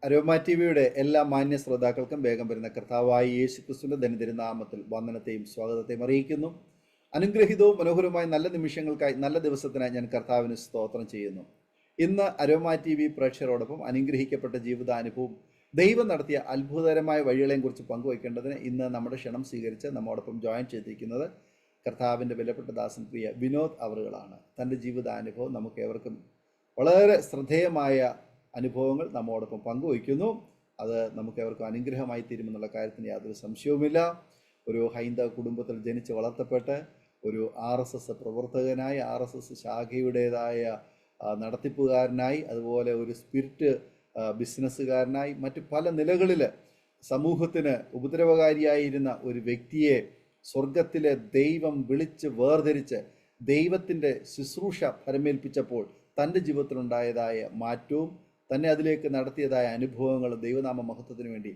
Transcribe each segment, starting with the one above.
Aroma T വിയുടെ എല്ലാ മാന്യ ശ്രോതാക്കൾക്കും വേഗം വരുന്ന കർത്താവായ യേശു ക്രിസ്തുവിന്റെ ധനതിരുനാമത്തിൽ വന്ദനത്തെയും സ്വാഗതത്തെയും അറിയിക്കുന്നു. അനുഗ്രഹീതവും മനോഹരവുമായ നല്ല നിമിഷങ്ങൾക്കായി, നല്ല ദിവസത്തിനായി ഞാൻ കർത്താവിന് സ്തോത്രം ചെയ്യുന്നു. ഇന്ന് അരോമ ടി വി പ്രേക്ഷകരോടൊപ്പം അനുഗ്രഹിക്കപ്പെട്ട ജീവിതാനുഭവം, ദൈവം നടത്തിയ അത്ഭുതകരമായ വഴികളെയും കുറിച്ച് പങ്കുവയ്ക്കേണ്ടതിന് ഇന്ന് നമ്മുടെ ക്ഷണം സ്വീകരിച്ച് നമ്മോടൊപ്പം ജോയിൻ ചെയ്തിരിക്കുന്നത് കർത്താവിൻ്റെ വിലപ്പെട്ട ദാസൻ പ്രിയ വിനോദ് അവറുകളാണ്. തൻ്റെ ജീവിതാനുഭവം നമുക്ക് ഏവർക്കും വളരെ ശ്രദ്ധേയമായ അനുഭവങ്ങൾ നമ്മോടൊപ്പം പങ്കുവയ്ക്കുന്നു. അത് നമുക്ക് ഏവർക്കും അനുഗ്രഹമായി തീരുമെന്നുള്ള കാര്യത്തിന് യാതൊരു സംശയവുമില്ല. ഒരു ഹൈന്ദവ കുടുംബത്തിൽ ജനിച്ച് വളർത്തപ്പെട്ട് ഒരു RSS പ്രവർത്തകനായി, RSS ശാഖയുടേതായ നടത്തിപ്പുകാരനായി, അതുപോലെ ഒരു സ്പിരിറ്റ് ബിസിനസ്സുകാരനായി, മറ്റു പല നിലകളിൽ സമൂഹത്തിന് ഉപദ്രവകാരിയായിരുന്ന ഒരു വ്യക്തിയെ സ്വർഗത്തിലെ ദൈവം വിളിച്ച് വേർതിരിച്ച് ദൈവത്തിൻ്റെ ശുശ്രൂഷ ഫലമേൽപ്പിച്ചപ്പോൾ തൻ്റെ ജീവിതത്തിലുണ്ടായതായ മാറ്റവും തന്നെ അതിലേക്ക് നടത്തിയതായ അനുഭവങ്ങൾ ദൈവനാമ മഹത്വത്തിന് വേണ്ടി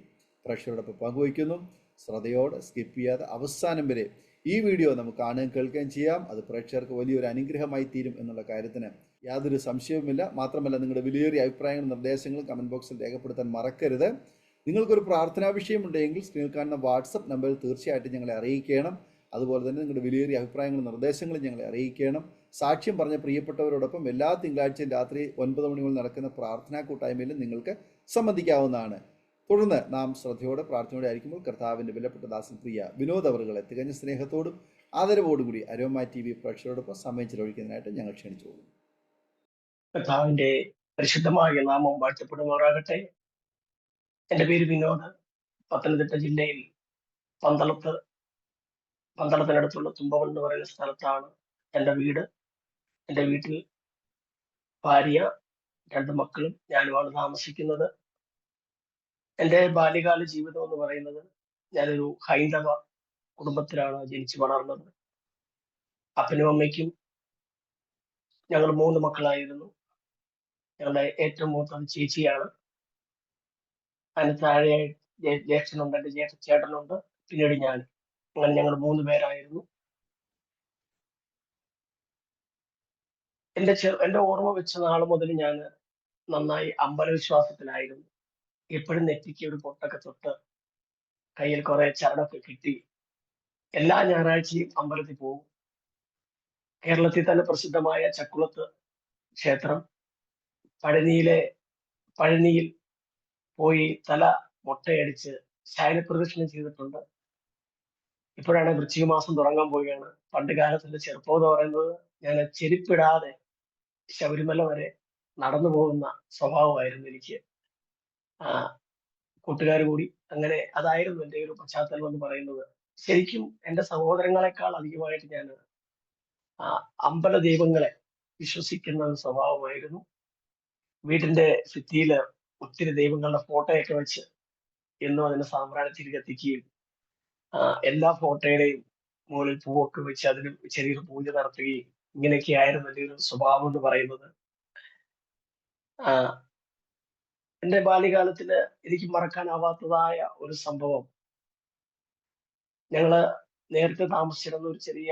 പ്രേക്ഷകരോടൊപ്പം പങ്കുവയ്ക്കുന്നു. ശ്രദ്ധയോടെ സ്കിപ്പ് ചെയ്യാതെ അവസാനം വരെ ഈ വീഡിയോ നമുക്ക് കാണുകയും കേൾക്കുകയും ചെയ്യാം. അത് പ്രേക്ഷകർക്ക് വലിയൊരു അനുഗ്രഹമായി തീരും എന്നുള്ള കാര്യത്തിന് യാതൊരു സംശയവുമില്ല. മാത്രമല്ല, നിങ്ങളുടെ വിലയേറിയ അഭിപ്രായങ്ങളും നിർദ്ദേശങ്ങളും കമൻറ്റ് ബോക്സിൽ രേഖപ്പെടുത്താൻ മറക്കരുത്. നിങ്ങൾക്കൊരു പ്രാർത്ഥനാ വിഷയമുണ്ടെങ്കിൽ സ്ക്രീനിൽ കാണുന്ന വാട്സപ്പ് നമ്പറിൽ തീർച്ചയായിട്ടും ഞങ്ങളെ അറിയിക്കണം. അതുപോലെ തന്നെ നിങ്ങളുടെ വിലയേറിയ അഭിപ്രായങ്ങളും നിർദ്ദേശങ്ങളും ഞങ്ങളെ അറിയിക്കണം. സാക്ഷ്യം പറഞ്ഞ പ്രിയപ്പെട്ടവരോടൊപ്പം എല്ലാ തിങ്കളാഴ്ചയും രാത്രി 9 മണി മുതൽ നടക്കുന്ന പ്രാർത്ഥനാ കൂട്ടായ്മയിലും നിങ്ങൾക്ക് സംബന്ധിക്കാവുന്നതാണ്. തുടർന്ന് നാം ശ്രദ്ധയോടെ പ്രാർത്ഥനയോടെ ആയിരിക്കുമ്പോൾ കർത്താവിൻ്റെ വിലപ്പെട്ട ദാസൻ പ്രിയ വിനോദ് അവറുകളെ തികഞ്ഞ സ്നേഹത്തോടും ആദരവോടും കൂടി അരോമ ടി വി പ്രേക്ഷകരോടൊപ്പം സമയം ചിലവഴിക്കുന്നതിനായിട്ട് ഞങ്ങൾ ക്ഷണിച്ചോളും. കർത്താവിന്റെ പരിശുദ്ധമായ നാമം വാഴ്ത്തപ്പെടുമാറാകട്ടെ. എൻ്റെ പേര് വിനോദ്. പത്തനംതിട്ട ജില്ലയിൽ പന്തളത്തിനടുത്തുള്ള തുമ്പവൻ എന്ന് പറയുന്ന സ്ഥലത്താണ് എൻ്റെ വീട്. എൻ്റെ വീട്ടിൽ ഭാര്യ, 2 മക്കളും ഞാനുമാണ് താമസിക്കുന്നത്. എൻ്റെ ബാല്യകാല ജീവിതം എന്ന് പറയുന്നത്, ഞാനൊരു ഹൈന്ദവ കുടുംബത്തിലാണ് ജനിച്ചു വളർന്നത്. അപ്പനും അമ്മയ്ക്കും ഞങ്ങൾ 3 മക്കളായിരുന്നു. ഞങ്ങളുടെ ഏറ്റവും മൂത്തത് ചേച്ചിയാണ്. അതിന് താഴെ ജ്യേഷ്ഠനുണ്ട്, എൻ്റെ ചേട്ടനുണ്ട്, പിന്നീട് ഞാൻ. അങ്ങനെ ഞങ്ങൾ 3 പേരായിരുന്നു. എൻ്റെ ഓർമ്മ വെച്ച നാൾ മുതൽ ഞാൻ നന്നായി അമ്പലവിശ്വാസത്തിലായിരുന്നു. എപ്പോഴും നെറ്റിക്ക് ഒരു പൊട്ടൊക്കെ തൊട്ട്, കയ്യിൽ കുറെ ചരടൊക്കെ കിട്ടി എല്ലാ ഞായറാഴ്ചയും അമ്പലത്തിൽ പോകും. കേരളത്തിൽ തന്നെ പ്രസിദ്ധമായ ചക്കുളത്ത് ക്ഷേത്രം, പഴനിയിൽ പോയി തല മൊട്ടയടിച്ച് ശയനപ്രദക്ഷിണം ചെയ്തിട്ടുണ്ട്. ഇപ്പോഴാണ് വൃശ്ചിക മാസം തുടങ്ങാൻ പോവുകയാണ്. പണ്ട് കാലത്തിന്റെ ചെറുപ്പം എന്ന് പറയുന്നത്, ഞാൻ ചെരുപ്പിടാതെ ശബരിമല വരെ നടന്നു പോകുന്ന സ്വഭാവമായിരുന്നു എനിക്ക്. കൂട്ടുകാർ കൂടി അങ്ങനെ അതായിരുന്നു എൻ്റെ ഒരു പശ്ചാത്തലം എന്ന് പറയുന്നത്. ശരിക്കും എൻ്റെ സഹോദരങ്ങളെക്കാൾ അധികമായിട്ട് ഞാൻ അമ്പല ദൈവങ്ങളെ വിശ്വസിക്കുന്ന ഒരു സ്വഭാവമായിരുന്നു. വീടിന്റെ ഭിത്തിയില് ഒത്തിരി ദൈവങ്ങളുടെ ഫോട്ടോയൊക്കെ വെച്ച് എന്നും അതിന് സാമ്പ്രാണി തിരി കത്തിക്കുകയും എല്ലാ ഫോട്ടോയുടെയും മുകളിൽ പൂവൊക്കെ വെച്ച് അതിന് ചെറിയൊരു പൂജ നടത്തുകയും ഇങ്ങനെയൊക്കെ ആയിരുന്നു എൻ്റെ ഒരു സ്വഭാവം എന്ന് പറയുന്നത്. എൻ്റെ ബാല്യകാലത്തില് എനിക്ക് മറക്കാനാവാത്തതായ ഒരു സംഭവം, ഞങ്ങള് നേരത്തെ താമസിച്ചിരുന്ന ഒരു ചെറിയ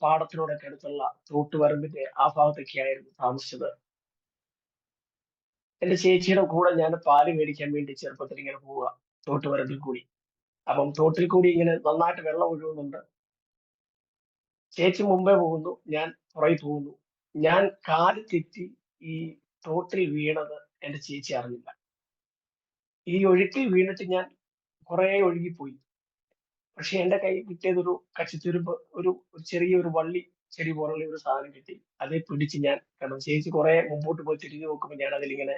പാടത്തിനോടൊക്കെ അടുത്തുള്ള തോട്ടുവരമ്പിന്റെ ആ ഭാഗത്തൊക്കെ ആയിരുന്നു താമസിച്ചത്. എൻ്റെ ചേച്ചിയുടെ കൂടെ ഞാൻ പാല് മേടിക്കാൻ വേണ്ടി ചെറുപ്പത്തിൽ ഇങ്ങനെ പോവുക തോട്ടുവരമ്പിൽ കൂടി. അപ്പം തോട്ടിൽ കൂടി ഇങ്ങനെ നന്നായിട്ട് വെള്ളം ഒഴുകുന്നുണ്ട്. ചേച്ചി മുമ്പേ പോകുന്നു, ഞാൻ പുറകിൽ പോകുന്നു. ഞാൻ കാല് തെറ്റി ഈ തോട്ടിൽ വീണത് എൻ്റെ ചേച്ചി അറിഞ്ഞില്ല. ഈ ഒഴുക്കിൽ വീണിട്ട് ഞാൻ കുറെ ഒഴുകിപ്പോയി. പക്ഷെ എൻ്റെ കൈ കിട്ടിയതൊരു കച്ചിത്തുരുമ്പ്, ഒരു ചെറിയൊരു വള്ളി ചെടി പോലുള്ള ഒരു സാധനം കിട്ടി. അതേ പിടിച്ച് ഞാൻ കിടന്നു. ചേച്ചി കുറെ മുമ്പോട്ട് പോയി തിരിഞ്ഞു നോക്കുമ്പോൾ ഞാൻ അതിലിങ്ങനെ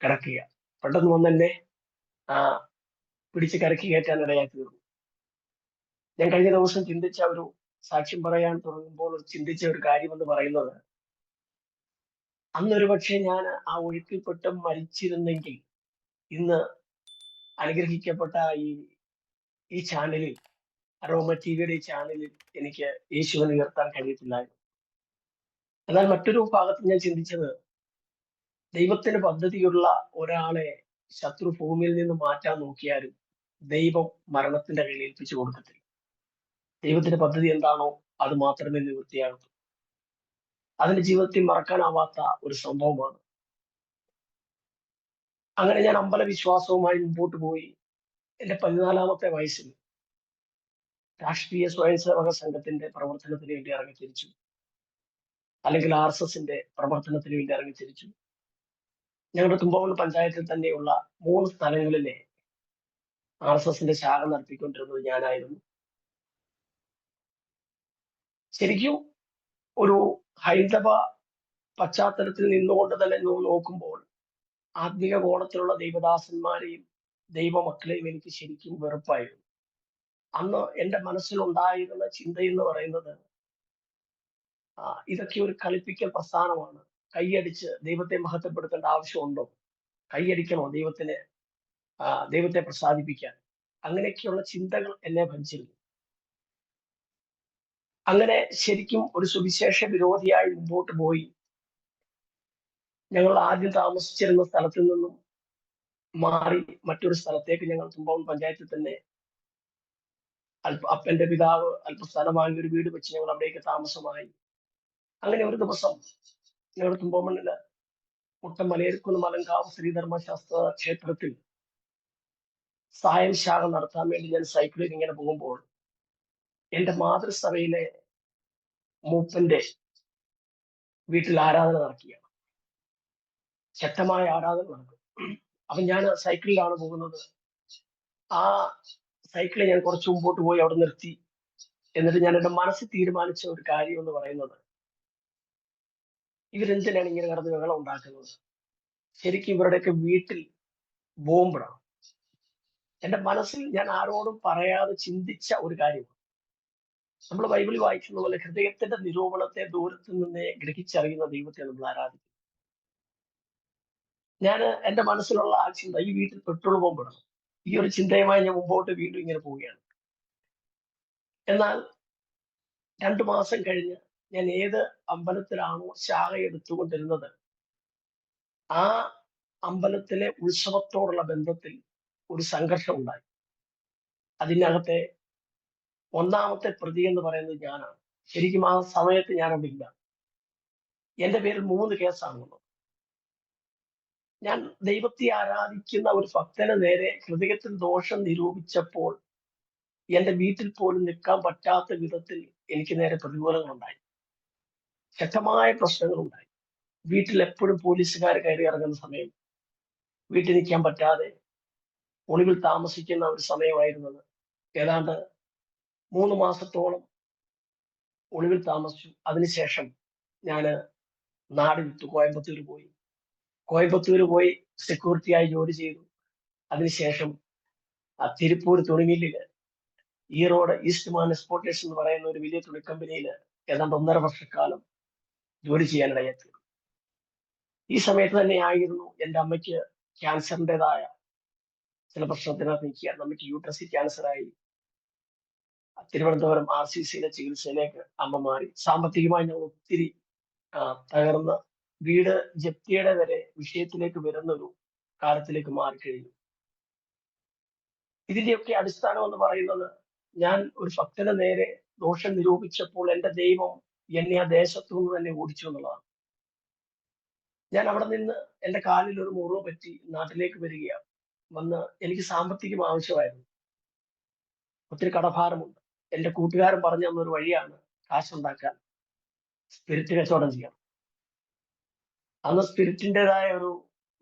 കിടക്കുക. പെട്ടെന്ന് വന്നെന്നെ പിടിച്ച് കരക്കി കയറ്റാൻ ഇടയായി തീർന്നു. ഞാൻ കഴിഞ്ഞ ദിവസം ചിന്തിച്ച ഒരു സാക്ഷ്യം പറയാൻ തുടങ്ങുമ്പോൾ ചിന്തിച്ച ഒരു കാര്യം എന്ന് പറയുന്നത്, അന്നൊരു പക്ഷേ ഞാൻ ആ ഒഴുക്കിൽപ്പെട്ട് മരിച്ചിരുന്നെങ്കിൽ ഇന്ന് അനുഗ്രഹിക്കപ്പെട്ട ഈ ചാനലിൽ, അരോമ ടിവിയുടെ ഈ ചാനലിൽ എനിക്ക് യേശുവിനെ ഉയർത്താൻ കഴിയത്തില്ലായിരുന്നു. എന്നാൽ മറ്റൊരു ഭാഗത്ത് ഞാൻ ചിന്തിച്ചത്, ദൈവത്തിന് പദ്ധതിയുള്ള ഒരാളെ ശത്രു ഭൂമിയിൽ നിന്ന് മാറ്റാൻ നോക്കിയാലും ദൈവം മരണത്തിന്റെ കയ്യിൽ ഏൽപ്പിച്ചു കൊടുക്കത്തില്ല. ദൈവത്തിന്റെ പദ്ധതി എന്താണോ അത് മാത്രമേ നിവൃത്തിയാകൂ. അതിന്റെ ജീവിതത്തിൽ മറക്കാനാവാത്ത ഒരു സംഭവമാണ്. അങ്ങനെ ഞാൻ അമ്പല വിശ്വാസവുമായി മുമ്പോട്ട് പോയി. എന്റെ 14-ാമത്തെ വയസ്സിൽ രാഷ്ട്രീയ സ്വയംസേവക സംഘത്തിന്റെ പ്രവർത്തനത്തിന് വേണ്ടി ഇറങ്ങിത്തിരിച്ചു. അല്ലെങ്കിൽ RSSന്റെ പ്രവർത്തനത്തിന് വേണ്ടി ഇറങ്ങിത്തിരിച്ചു. ഞങ്ങളുടെ തുമ്പകുളം പഞ്ചായത്തിൽ തന്നെയുള്ള 3 സ്ഥലങ്ങളിലെ RSSന്റെ ശാഖ നടത്തിക്കൊണ്ടിരുന്നത് ഞാനായിരുന്നു. ശരിക്കും ഒരു ഹൈന്ദവ പശ്ചാത്തലത്തിൽ നിന്നുകൊണ്ട് തന്നെ നോക്കുമ്പോൾ ആത്മീക കോണത്തിലുള്ള ദൈവദാസന്മാരെയും ദൈവമക്കളെയും എനിക്ക് ശരിക്കും വെറുപ്പായിരുന്നു. അന്ന് എന്റെ മനസ്സിലുണ്ടായിരുന്ന ചിന്തയെന്ന് പറയുന്നത് ഇതൊക്കെ ഒരു കളിപ്പിക്കൽ പ്രസ്ഥാനമാണ്. കൈയടിച്ച് ദൈവത്തെ മഹത്വപ്പെടുത്തേണ്ട ആവശ്യമുണ്ടോ? കൈയടിക്കണോ ദൈവത്തെ പ്രസാദിപ്പിക്കാൻ? അങ്ങനെയൊക്കെയുള്ള ചിന്തകൾ എന്നെ ഭരിച്ചിരുന്നു. അങ്ങനെ ശരിക്കും ഒരു സുവിശേഷ വിരോധിയായി മുമ്പോട്ട് പോയി. ഞങ്ങൾ ആദ്യം താമസിച്ചിരുന്ന സ്ഥലത്തിൽ നിന്നും മാറി മറ്റൊരു സ്ഥലത്തേക്ക് ഞങ്ങൾ തുമ്പകുളം പഞ്ചായത്തിൽ തന്നെ അപ്പന്റെ പിതാവ് അല്പസ്ഥലം വാങ്ങി ഒരു വീട് വെച്ച് ഞങ്ങൾ അവിടേക്ക് താമസമായി. അങ്ങനെ ഒരു ദിവസം ഞങ്ങളുടെ തുമ്പമണ്ണില് മുട്ടം മലയേരിക്കുന്ന് മലങ്കാവ് ശ്രീധർമ്മശാസ്ത്ര ക്ഷേത്രത്തിൽ സായം ശാഖ നടത്താൻ വേണ്ടി ഞാൻ സൈക്കിളിൽ ഇങ്ങനെ പോകുമ്പോൾ എന്റെ മാതൃസഭയിലെ മൂപ്പന്റെ വീട്ടിൽ ആരാധന നടക്കുകയാണ്. ശക്തമായ ആരാധന നടക്കും. അപ്പൊ ഞാൻ സൈക്കിളിലാണ് പോകുന്നത്. ആ സൈക്കിളിൽ ഞാൻ കുറച്ച് മുമ്പോട്ട് പോയി അവിടെ നിർത്തി. എന്നിട്ട് ഞാൻ എന്റെ മനസ്സിൽ തീരുമാനിച്ച ഒരു കാര്യം എന്ന് പറയുന്നത്, ഇവരെന്തിനാണ് ഇങ്ങനെ കിടന്ന് ബഹളം ഉണ്ടാക്കുന്നത്? ശരിക്കും ഇവരുടെയൊക്കെ വീട്ടിൽ ബോംബിടാം. എന്റെ മനസ്സിൽ ഞാൻ ആരോടും പറയാതെ ചിന്തിച്ച ഒരു കാര്യമാണ്. നമ്മൾ ബൈബിളിൽ വായിക്കുന്ന പോലെ ഹൃദയത്തിന്റെ നിരൂപണത്തെ ദൂരത്തു നിന്നേ ഗ്രഹിച്ചറിയുന്ന ദൈവത്തെ നമ്മൾ ആരാധിക്കും. ഞാൻ എന്റെ മനസ്സിലുള്ള ആ ചിന്ത, ഈ വീട്ടിൽ പെട്രോൾ ബോംബിടണം, ഈ ഒരു ചിന്തയുമായി ഞാൻ മുമ്പോട്ട് വീണ്ടും ഇങ്ങനെ പോവുകയാണ്. എന്നാൽ 2 മാസം കഴിഞ്ഞ് ഞാൻ ഏത് അമ്പലത്തിലാണോ ശാഖ എടുത്തുകൊണ്ടിരുന്നത്, ആ അമ്പലത്തിലെ ഉത്സവത്തോടുള്ള ബന്ധത്തിൽ ഒരു സംഘർഷം ഉണ്ടായി. അതിനകത്തെ 1-ാമത്തെ പ്രതി എന്ന് പറയുന്നത് ഞാനാണ്. ശരിക്കും ആ സമയത്ത് ഞാൻ അവിടെ ഇല്ല. എന്റെ പേരിൽ 3 കേസാണുള്ളത്. ഞാൻ ദൈവത്തെ ആരാധിക്കുന്ന ഒരു ഭക്തന് നേരെ ഹൃദയത്തിൽ ദോഷം നിരൂപിച്ചപ്പോൾ എന്റെ വീട്ടിൽ പോലും നിൽക്കാൻ പറ്റാത്ത വിധത്തിൽ എനിക്ക് നേരെ പ്രതികൂലങ്ങളുണ്ടായി. ശക്തമായ പ്രശ്നങ്ങളുണ്ടായി. വീട്ടിൽ എപ്പോഴും പോലീസുകാർ കയറി ഇറങ്ങുന്ന സമയം, വീട്ടിൽ നിൽക്കാൻ പറ്റാതെ ഒളിവിൽ താമസിക്കുന്ന ഒരു സമയമായിരുന്നത്. ഏതാണ്ട് 3 മാസത്തോളം ഒളിവിൽ താമസിച്ചു. അതിനുശേഷം ഞാൻ നാട് വിട്ടു, കോയമ്പത്തൂർ പോയി സെക്യൂരിറ്റിയായി ജോലി ചെയ്തു. അതിനുശേഷം തിരുപ്പൂർ തുണിമില്ലില് ഈറോഡ് ഈസ്റ്റ്മാൻ എക്സ്പോർട്ടേഴ്സ് എന്ന് പറയുന്ന ഒരു വലിയ തുണിക്കമ്പനിയിൽ ഏതാണ്ട് 1.5 വർഷക്കാലം ജോലി ചെയ്യാനിടയെത്തി. ഈ സമയത്ത് തന്നെ ആയിരുന്നു എൻ്റെ അമ്മയ്ക്ക് ക്യാൻസറിൻ്റെതായ ചില പ്രശ്നത്തിനകത്ത് നിൽക്കുകയാണ്. അമ്മയ്ക്ക് യൂട്രസിൽ ക്യാൻസറായി. തിരുവനന്തപുരം RCCയിലെ ചികിത്സയിലേക്ക് അമ്മ മാറി. സാമ്പത്തികമായി ഞങ്ങൾ ഒത്തിരി തകർന്ന, വീട് ജപ്തിയുടെ വരെ വിഷയത്തിലേക്ക് വരുന്ന ഒരു കാലത്തിലേക്ക് മാറിക്കഴിഞ്ഞു. ഇതിന്റെയൊക്കെ അടിസ്ഥാനം എന്ന് പറയുന്നത്, ഞാൻ ഒരു ഭക്തന് നേരെ ദോഷം നിരൂപിച്ചപ്പോൾ എന്റെ ദൈവം എന്നെ ആ ദേശത്തു നിന്ന് തന്നെ ഓടിച്ചു എന്നുള്ളതാണ്. ഞാൻ അവിടെ നിന്ന് എന്റെ കാലിൽ ഒരു മുറിവ് പറ്റി നാട്ടിലേക്ക് വരികയാണ്. വന്ന് എനിക്ക് സാമ്പത്തികം ആവശ്യമായിരുന്നു. ഒത്തിരി കടഭാരമുണ്ട്. എന്റെ കൂട്ടുകാരൻ പറഞ്ഞു തന്നൊരു വഴിയാണ് കാശുണ്ടാക്കാൻ, സ്പിരിറ്റ് കച്ചവടം ചെയ്യണം. അന്ന് സ്പിരിറ്റിൻ്റെതായ ഒരു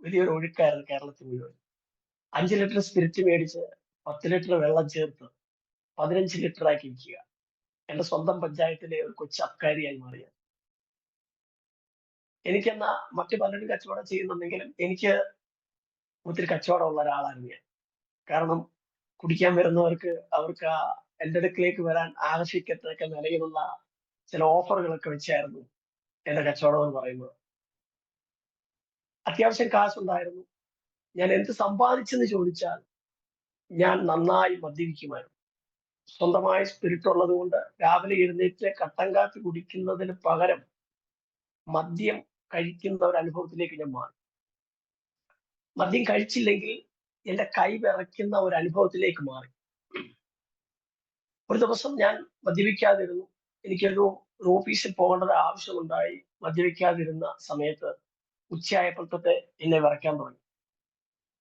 വലിയൊരു ഒഴുക്കായിരുന്നു കേരളത്തിൽ മുഴുവൻ. 5 ലിറ്റർ സ്പിരിറ്റ് മേടിച്ച് 10 ലിറ്റർ വെള്ളം ചേർത്ത് 15 ലിറ്റർ ആക്കി വിൽക്കുക. എന്റെ സ്വന്തം പഞ്ചായത്തിലെ ഒരു കൊച്ചു അബ്കാരിയായി മാറിയ. എനിക്കെന്നാ മറ്റു പലരും കച്ചവടം ചെയ്യുന്നുണ്ടെങ്കിലും എനിക്ക് ഒത്തിരി കച്ചവടമുള്ള ഒരാളായിരുന്നു ഞാൻ. കാരണം കുടിക്കാൻ വരുന്നവർക്ക് അവർക്ക് എൻ്റെ അടുക്കിലേക്ക് വരാൻ ആകർഷിക്കത്തക്ക നിലയിലുള്ള ചില ഓഫറുകളൊക്കെ വെച്ചായിരുന്നു എന്റെ കച്ചവടം എന്ന് പറയുന്നത്. അത്യാവശ്യം കാശുണ്ടായിരുന്നു. ഞാൻ എന്ത് സമ്പാദിച്ചെന്ന് ചോദിച്ചാൽ ഞാൻ നന്നായി മദ്യപിക്കുമായിരുന്നു. സ്വന്തമായ സ്പിരിറ്റ് ഉള്ളത് കൊണ്ട് രാവിലെ എഴുന്നേറ്റ് കട്ടൻ കാപ്പി കുടിക്കുന്നതിന് പകരം മദ്യം കഴിക്കുന്ന ഒരു അനുഭവത്തിലേക്ക് ഞാൻ മാറി. മദ്യം കഴിച്ചില്ലെങ്കിൽ എന്റെ കൈ വിറയ്ക്കുന്ന ഒരു അനുഭവത്തിലേക്ക് മാറി. ഒരു ദിവസം ഞാൻ മദ്യപിക്കാതിരുന്നു. എനിക്കൊരു ഓഫീസിൽ പോകേണ്ടത് ആവശ്യമുണ്ടായി. മദ്യപിക്കാതിരുന്ന സമയത്ത് ഉച്ചയായപ്പോൾ തൊട്ട് എന്നെ വിറയ്ക്കാൻ തുടങ്ങി.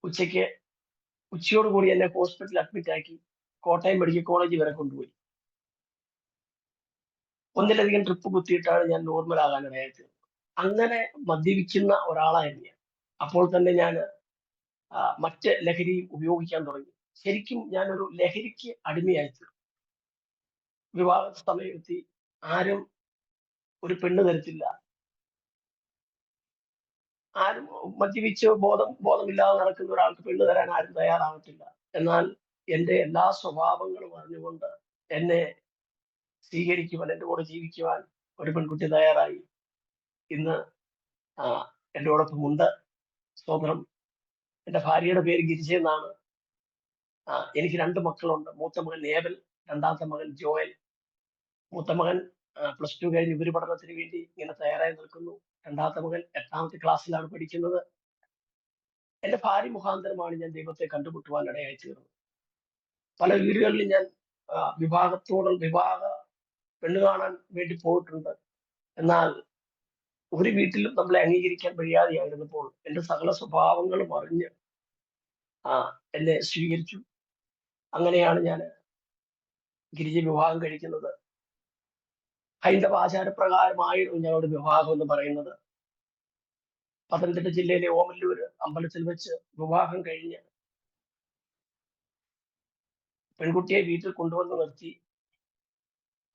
ഉച്ചയോടുകൂടി എന്നെ ഹോസ്പിറ്റലിൽ അഡ്മിറ്റ് ആക്കി കോട്ടയം മെഡിക്കൽ കോളേജ് വരെ കൊണ്ടുപോയി. ഒന്നിലധികം ട്രിപ്പ് കുത്തിയിട്ടാണ് ഞാൻ നോർമൽ ആകാൻ ഇടയായത്. അങ്ങനെ മദ്യപിക്കുന്ന ഒരാളായിരുന്നു ഞാൻ. അപ്പോൾ തന്നെ ഞാൻ മറ്റ് ലഹരി ഉപയോഗിക്കാൻ തുടങ്ങി. ശരിക്കും ഞാനൊരു ലഹരിക്ക് അടിമയായിത്തീർന്നു. വിവാഹ സമയത്ത് ആരും ഒരു പെണ്ണ് തരത്തില്ല. ആരും മദ്യപിച്ച് ബോധമില്ലാതെ നടക്കുന്ന ഒരാൾക്ക് പെണ്ണ് തരാൻ ആരും തയ്യാറാവത്തില്ല. എന്നാൽ എന്റെ എല്ലാ സ്വഭാവങ്ങളും അറിഞ്ഞുകൊണ്ട് എന്നെ സ്വീകരിക്കുവാൻ, എന്റെ കൂടെ ജീവിക്കുവാൻ ഒരു പെൺകുട്ടി തയ്യാറായി. ഇന്ന് എന്നോടൊപ്പം ഉണ്ട്. സ്തോത്രം. എന്റെ ഭാര്യയുടെ പേര് ഗിരിജ എന്നാണ്. എനിക്ക് 2 മക്കളുണ്ട്. മൂത്ത മകൻ നേബൽ, രണ്ടാമത്തെ മകൻ ജോയൽ. മൂത്ത മകൻ +2 കഴിഞ്ഞ് ഉപരിപഠനത്തിന് വേണ്ടി ഇങ്ങനെ തയ്യാറായി നിൽക്കുന്നു. രണ്ടാമത്തെ മകൻ 8ാമത്തെ ക്ലാസ്സിലാണ് പഠിക്കുന്നത്. എന്റെ ഭാര്യ മുഖാന്തരമാണ് ഞാൻ ദൈവത്തെ കണ്ടുമുട്ടുവാൻ ഇടയായി തീർന്നത്. പല വീടുകളിലും ഞാൻ വിവാഹ പെണ്ണ് കാണാൻ വേണ്ടി പോയിട്ടുണ്ട്. എന്നാൽ ഒരു വീട്ടിലും നമ്മളെ അംഗീകരിക്കാൻ കഴിയാതെയായിരുന്നപ്പോൾ എന്റെ സകല സ്വഭാവങ്ങളും അറിഞ്ഞ് എന്നെ സ്വീകരിച്ചു. അങ്ങനെയാണ് ഞാൻ ഗിരിജ വിവാഹം കഴിക്കുന്നത്. ഹൈന്ദവ ആചാരപ്രകാരമായിരുന്നു ഞങ്ങളുടെ വിവാഹം എന്ന് പറയുന്നത്. പത്തനംതിട്ട ജില്ലയിലെ ഓമല്ലൂര് അമ്പലത്തിൽ വെച്ച് വിവാഹം കഴിഞ്ഞ് പെൺകുട്ടിയെ വീട്ടിൽ കൊണ്ടുവന്ന് നിർത്തി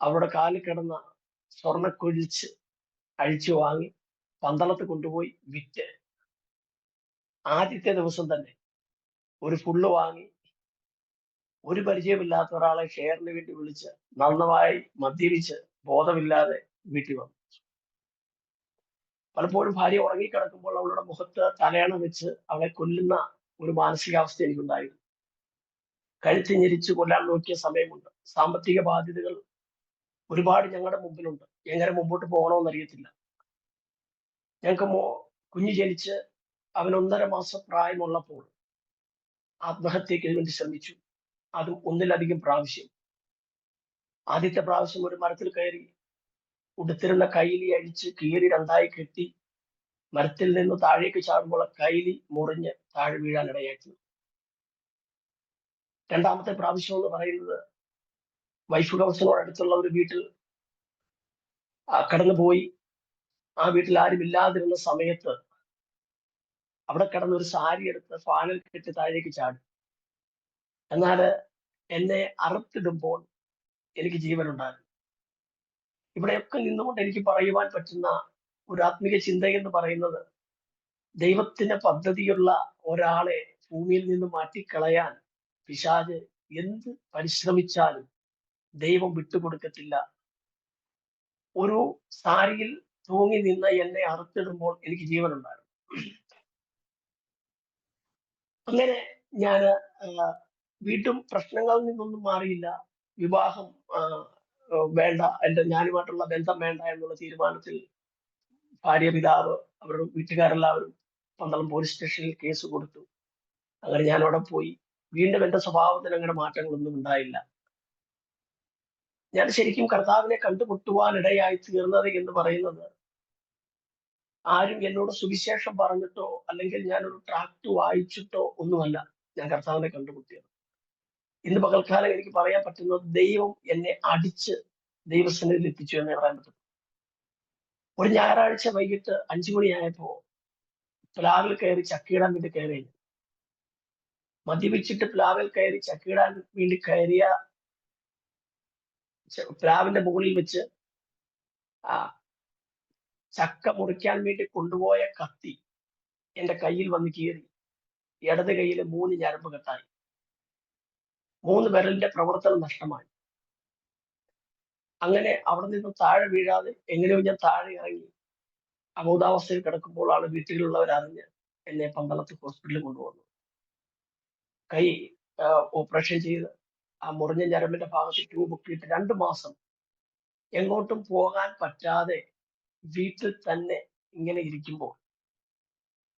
അവരുടെ കാലിൽ കിടന്ന സ്വർണ്ണ കൊഴിച്ച് അഴിച്ചു വാങ്ങി പന്തളത്ത് കൊണ്ടുപോയി വിറ്റ് ആദ്യത്തെ ദിവസം തന്നെ ഒരു ഫുള്ള് വാങ്ങി ഒരു പരിചയമില്ലാത്ത ഒരാളെ ഷെയറിന് വേണ്ടി വിളിച്ച് നന്നായി മദ്യപിച്ച് ബോധമില്ലാതെ വീട്ടിൽ വന്നു. പലപ്പോഴും ഭാര്യ ഉറങ്ങിക്കിടക്കുമ്പോൾ അവളുടെ മുഖത്ത് തലയണ വെച്ച് അവളെ കൊല്ലുന്ന ഒരു മാനസികാവസ്ഥ എനിക്കുണ്ടായിരുന്നു. കഴുത്ത് ഞെരിച്ച് കൊല്ലാൻ നോക്കിയ സമയമുണ്ട്. സാമ്പത്തിക ബാധ്യതകൾ ഒരുപാട് ഞങ്ങളുടെ മുമ്പിലുണ്ട്. എങ്ങനെ മുമ്പോട്ട് പോകണമെന്ന് അറിയത്തില്ല. ഞങ്ങൾക്ക് കുഞ്ഞ് ജനിച്ച് അവൻ 1.5 മാസം പ്രായമുള്ളപ്പോൾ ആത്മഹത്യക്ക് വേണ്ടി ശ്രമിച്ചു. അതും ഒന്നിലധികം പ്രാവശ്യം. ആദ്യത്തെ പ്രാവശ്യം ഒരു മരത്തിൽ കയറി ഉടുത്തിരുന്ന കൈലി അഴിച്ച് കീറി 2ആയി കെട്ടി മരത്തിൽ നിന്ന് താഴേക്ക് ചാടുമ്പോൾ കൈലി മുറിഞ്ഞ് താഴെ വീഴാൻ ഇടയാക്കി. രണ്ടാമത്തെ പ്രാവശ്യം എന്ന് പറയുന്നത് വൈഫ് ഹൗസിനോട് അടുത്തുള്ള ഒരു വീട്ടിൽ കടന്നുപോയി. ആ വീട്ടിൽ ആരും ഇല്ലാതിരുന്ന സമയത്ത് അവിടെ കിടന്ന് ഒരു സാരി എടുത്ത് ഫാനിൽ കെട്ടി താഴേക്ക് ചാടി. എന്നാൽ എന്നെ അറുത്തിടുമ്പോൾ എനിക്ക് ജീവനുണ്ടായിരുന്നു. ഇവിടെയൊക്കെ നിന്നുകൊണ്ട് എനിക്ക് പറയുവാൻ പറ്റുന്ന ഒരു ആത്മീക ചിന്ത എന്ന് പറയുന്നത്, ദൈവത്തിന് പദ്ധതിയുള്ള ഒരാളെ ഭൂമിയിൽ നിന്ന് മാറ്റിക്കളയാൻ പിശാച് എന്ത് പരിശ്രമിച്ചാലും ദൈവം വിട്ടുകൊടുക്കത്തില്ല. ഒരു സാരിയിൽ തൂങ്ങി നിന്ന എന്നെ അറുത്തിടുമ്പോൾ എനിക്ക് ജീവനുണ്ടായിരുന്നു. അങ്ങനെ ഞാൻ വീണ്ടും പ്രശ്നങ്ങളിൽ നിന്നൊന്നും മാറിയില്ല. വിവാഹം വേണ്ട, ഞാനുമായിട്ടുള്ള ബന്ധം വേണ്ട എന്നുള്ള തീരുമാനത്തിൽ ഭാര്യ, പിതാവ്, അവരുടെ വീട്ടുകാരെല്ലാവരും പന്തളം പോലീസ് സ്റ്റേഷനിൽ കേസ് കൊടുത്തു. അങ്ങനെ ഞാൻ അവിടെ പോയി. വീണ്ടും എന്റെ സ്വഭാവത്തിന് അങ്ങനെ മാറ്റങ്ങളൊന്നും ഉണ്ടായില്ല. ഞാൻ ശരിക്കും കർത്താവിനെ കണ്ടുമുട്ടുവാൻ ഇടയായി തീർന്നത് എന്ന് പറയുന്നത്, ആരും എന്നോട് സുവിശേഷം പറഞ്ഞിട്ടോ അല്ലെങ്കിൽ ഞാനൊരു ട്രാക്ട് വായിച്ചിട്ടോ ഒന്നുമല്ല ഞാൻ കർത്താവിനെ കണ്ടുമുട്ടിയത്. ഇന്ന് പകൽക്കാലം എനിക്ക് പറയാൻ പറ്റുന്നത്, ദൈവം എന്നെ അടിച്ച് ദൈവസന്നിധിയിൽ എത്തിച്ചു എന്നേ പറയാൻ പറ്റും. ഒരു ഞായറാഴ്ച വൈകിട്ട് 5 മണിയായപ്പോ പ്ലാവിൽ കയറി ചക്കയിടാൻ വേണ്ടി കയറി. മദ്യപിച്ചിട്ട് പ്ലാവിൽ കയറി ചക്കയിടാൻ വേണ്ടി കയറിയ പ്ലാവിന്റെ മുകളിൽ വെച്ച് ചക്ക മുറിക്കാൻ വേണ്ടി കൊണ്ടുപോയ കത്തി എന്റെ കയ്യിൽ വന്ന് കീറി. ഇടത് കൈയിലെ 3 ഞരമ്പ് കെട്ടായി. 3 വിരലിന്റെ പ്രവർത്തനം നഷ്ടമായി. അങ്ങനെ അവിടെ നിന്ന് താഴെ വീഴാതെ എങ്ങനെയോ ഞാൻ താഴെ ഇറങ്ങി അബോധാവസ്ഥയിൽ കിടക്കുമ്പോഴാണ് വീട്ടിലുള്ളവരറിഞ്ഞ് എന്നെ പന്തളത്ത് ഹോസ്പിറ്റലിൽ കൊണ്ടുവന്നു. കൈ ഓപ്പറേഷൻ ചെയ്ത് ആ മുറിഞ്ഞ ഞരമ്പിന്റെ ഭാഗത്ത് ട്യൂബ് ഇട്ടിട്ട് 2 മാസം എങ്ങോട്ടും പോകാൻ പറ്റാതെ വീട്ടിൽ തന്നെ ഇങ്ങനെ ഇരിക്കുമ്പോൾ,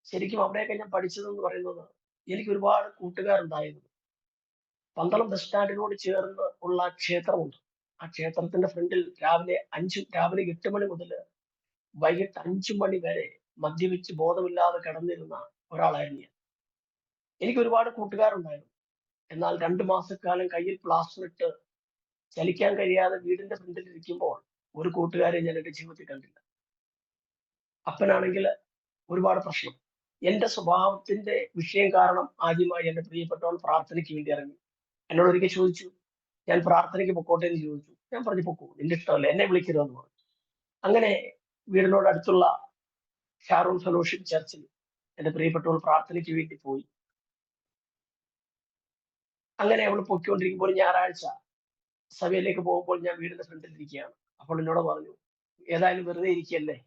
ശരിക്കും അവിടെയൊക്കെ ഞാൻ പഠിച്ചതെന്ന് പറയുന്നത്, എനിക്ക് ഒരുപാട് കൂട്ടുകാരുണ്ടായിരുന്നു. പന്തളം ബസ് സ്റ്റാൻഡിനോട് ചേർന്ന് ഉള്ള ക്ഷേത്രമുണ്ട്. ആ ക്ഷേത്രത്തിന്റെ ഫ്രണ്ടിൽ രാവിലെ 8 മണി മുതൽ വൈകിട്ട് 5 മണി വരെ മദ്യപിച്ച് ബോധമില്ലാതെ കിടന്നിരുന്ന ഒരാളായിരുന്നു ഞാൻ. എനിക്ക് ഒരുപാട് കൂട്ടുകാരുണ്ടായിരുന്നു. എന്നാൽ 2 മാസക്കാലം കയ്യിൽ പ്ലാസ്റ്റർ ഇട്ട് ചലിക്കാൻ കഴിയാതെ വീടിന്റെ ഫ്രണ്ടിൽ ഇരിക്കുമ്പോൾ ഒരു കൂട്ടുകാരെ ഞാൻ എന്റെ ജീവിതത്തിൽ കണ്ടില്ല. അപ്പനാണെങ്കിൽ ഒരുപാട് പ്രശ്നം. എന്റെ സ്വഭാവത്തിന്റെ വിഷയം കാരണം ആദ്യമായി എന്റെ പ്രിയപ്പെട്ടവൻ പ്രാർത്ഥനയ്ക്ക് വേണ്ടി ഇറങ്ങി. എന്നോട് ഒരിക്കൽ ചോദിച്ചു, ഞാൻ പ്രാർത്ഥനയ്ക്ക് പൊക്കോട്ടെ എന്ന് ചോദിച്ചു. ഞാൻ പറഞ്ഞു പൊക്കോ, നിന്റെ ഇഷ്ടമല്ല, എന്നെ വിളിക്കരുതെന്ന് പറഞ്ഞു. അങ്ങനെ വീടിനോട് അടുത്തുള്ള ഷാറൂൺ ഫെലോഷിപ്പ് ചർച്ചിൽ എന്റെ പ്രിയപ്പെട്ടവൾ പ്രാർത്ഥനയ്ക്ക് വേണ്ടി പോയി. അങ്ങനെ അവൾ പൊയ്ക്കൊണ്ടിരിക്കുമ്പോൾ ഞായറാഴ്ച സഭയിലേക്ക് പോകുമ്പോൾ ഞാൻ വീടിന്റെ ഫ്രണ്ടിൽ ഇരിക്കുകയാണ്. അപ്പോൾ എന്നോട് പറഞ്ഞു, ഏതായാലും വെറുതെ ഇരിക്കുകയല്ലേ,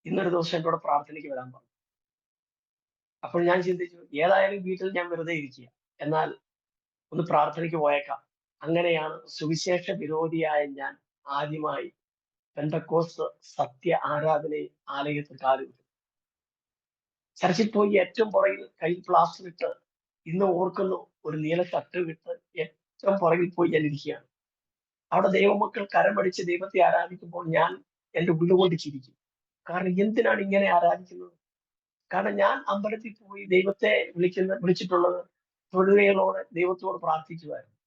ഇന്നൊരു ദിവസം എന്നോട് പ്രാർത്ഥനയ്ക്ക് വരാൻ പറഞ്ഞു. അപ്പോൾ ഞാൻ ചിന്തിച്ചു, ഏതായാലും വീട്ടിൽ ഞാൻ വെറുതെ ഇരിക്കുക, എന്നാൽ ഒന്ന് പ്രാർത്ഥനയ്ക്ക് പോയേക്കാം. അങ്ങനെയാണ് സുവിശേഷ വിരോധിയായ ഞാൻ ആദ്യമായി പെന്തക്കോസ്ത് സത്യ ആരാധനയിൽ ആലയത്തിൽ കാലുകുത്തി. ചർച്ചിൽ പോയി ഏറ്റവും പുറകിൽ കയ്യിൽ പ്ലാസ്റ്റർ ഇട്ട്, ഇന്ന് ഓർക്കുന്നു, ഒരു നീല ഷർട്ട് ഇട്ട് ഏറ്റവും പുറകിൽ പോയി ഞാൻ ഇരിക്കുകയാണ്. അവിടെ ദൈവമക്കൾ കരമടിച്ച് ദൈവത്തെ ആരാധിക്കുമ്പോൾ ഞാൻ എന്റെ ഉള്ളുകൊണ്ട് ചിരിക്കും. കാരണം എന്തിനാണ് ഇങ്ങനെ ആരാധിക്കുന്നത്? കാരണം ഞാൻ അമ്പലത്തിൽ പോയി ദൈവത്തെ വിളിച്ചിട്ടുള്ളത് തൊഴുകകളോടെ ദൈവത്തോട് പ്രാർത്ഥിക്കുമായിരുന്നു.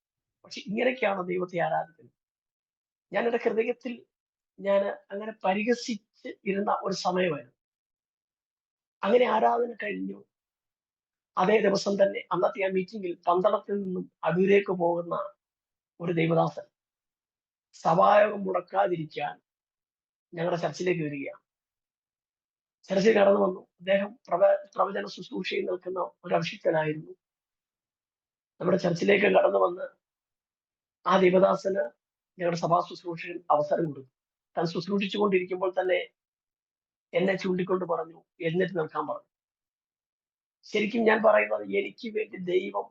പക്ഷെ ഇങ്ങനെയൊക്കെയാണോ ദൈവത്തെ ആരാധിക്കുന്നത്? ഞാൻ എന്റെ ഹൃദയത്തിൽ ഞാൻ അങ്ങനെ പരിഹസിച്ച് ഇരുന്ന ഒരു സമയമായിരുന്നു. അങ്ങനെ ആരാധന കഴിഞ്ഞു. അതേ ദിവസം തന്നെ അന്നത്തെ ആ മീറ്റിംഗിൽ പന്തളത്തിൽ നിന്നും അടൂരേക്ക് പോകുന്ന ഒരു ദൈവദാസൻ സഭായോഗം മുടക്കാതിരിക്കാൻ ഞങ്ങളുടെ ചർച്ചിലേക്ക് വരികയാണ്. ചർച്ചിൽ കടന്നു വന്നു. അദ്ദേഹം പ്രവചന ശുശ്രൂഷയിൽ നിൽക്കുന്ന ഒരു അഭിഷിക്തനായിരുന്നു. നമ്മുടെ ചർച്ചിലേക്ക് കടന്നു വന്ന് ആ ദൈവദാസന് ഞങ്ങളുടെ സഭാ ശുശ്രൂഷയിൽ അവസരം കൊടുത്തു. താൻ ശുശ്രൂഷിച്ചുകൊണ്ടിരിക്കുമ്പോൾ തന്നെ എന്നെ ചൂണ്ടിക്കൊണ്ട് പറഞ്ഞു, എഴുന്നേറ്റ് നിൽക്കാൻ പറഞ്ഞു. ശരിക്കും ഞാൻ പറയുന്നത്, എനിക്ക് വേണ്ടി ദൈവം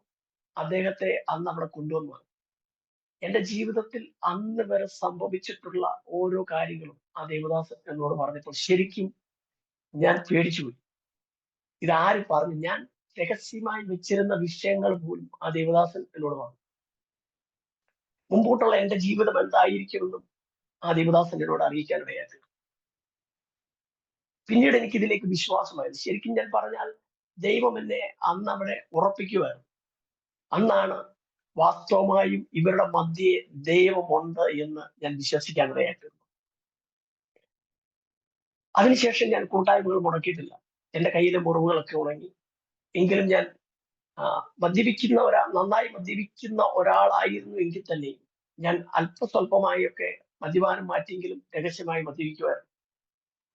അദ്ദേഹത്തെ അന്ന് അവിടെ കൊണ്ടുവന്നു. എന്റെ ജീവിതത്തിൽ അന്ന് വരെ സംഭവിച്ചിട്ടുള്ള ഓരോ കാര്യങ്ങളും ആ ദേവദാസൻ എന്നോട് പറഞ്ഞപ്പോൾ ശരിക്കും ഞാൻ പേടിച്ചുപോയി. ഇതാര് പറഞ്ഞു? ഞാൻ രഹസ്യമായി വെച്ചിരുന്ന വിഷയങ്ങൾ പോലും ആ ദേവദാസൻ എന്നോട് പറഞ്ഞു. മുമ്പോട്ടുള്ള എന്റെ ജീവിതം എന്തായിരിക്കുമെന്നും ആ ദേവദാസൻ എന്നോട് അറിയിക്കാൻ ഇടയായി. പിന്നീട് എനിക്ക് ഇതിലേക്ക് വിശ്വാസമായിരുന്നു. ശരിക്കും ഞാൻ പറഞ്ഞാൽ ദൈവം എന്നെ അന്ന് അവിടെ ഉറപ്പിക്കുമായിരുന്നു. അന്നാണ് വാസ്തവമായും ഇവരുടെ മധ്യേ ദൈവമുണ്ട് എന്ന് ഞാൻ വിശ്വസിക്കാൻ ഇടയായിട്ടുണ്ട്. അതിനുശേഷം ഞാൻ കൂട്ടായ്മകൾ മുടക്കിയിട്ടില്ല. എന്റെ കയ്യിലെ മുറിവുകളൊക്കെ ഉണങ്ങി. എങ്കിലും ഞാൻ നന്നായി മദ്യപിക്കുന്ന ഒരാളായിരുന്നു എങ്കിൽ തന്നെ ഞാൻ അല്പസ്വല്പമായൊക്കെ മദ്യപാനം മാറ്റിയെങ്കിലും രഹസ്യമായി മദ്യപിക്കുമായിരുന്നു.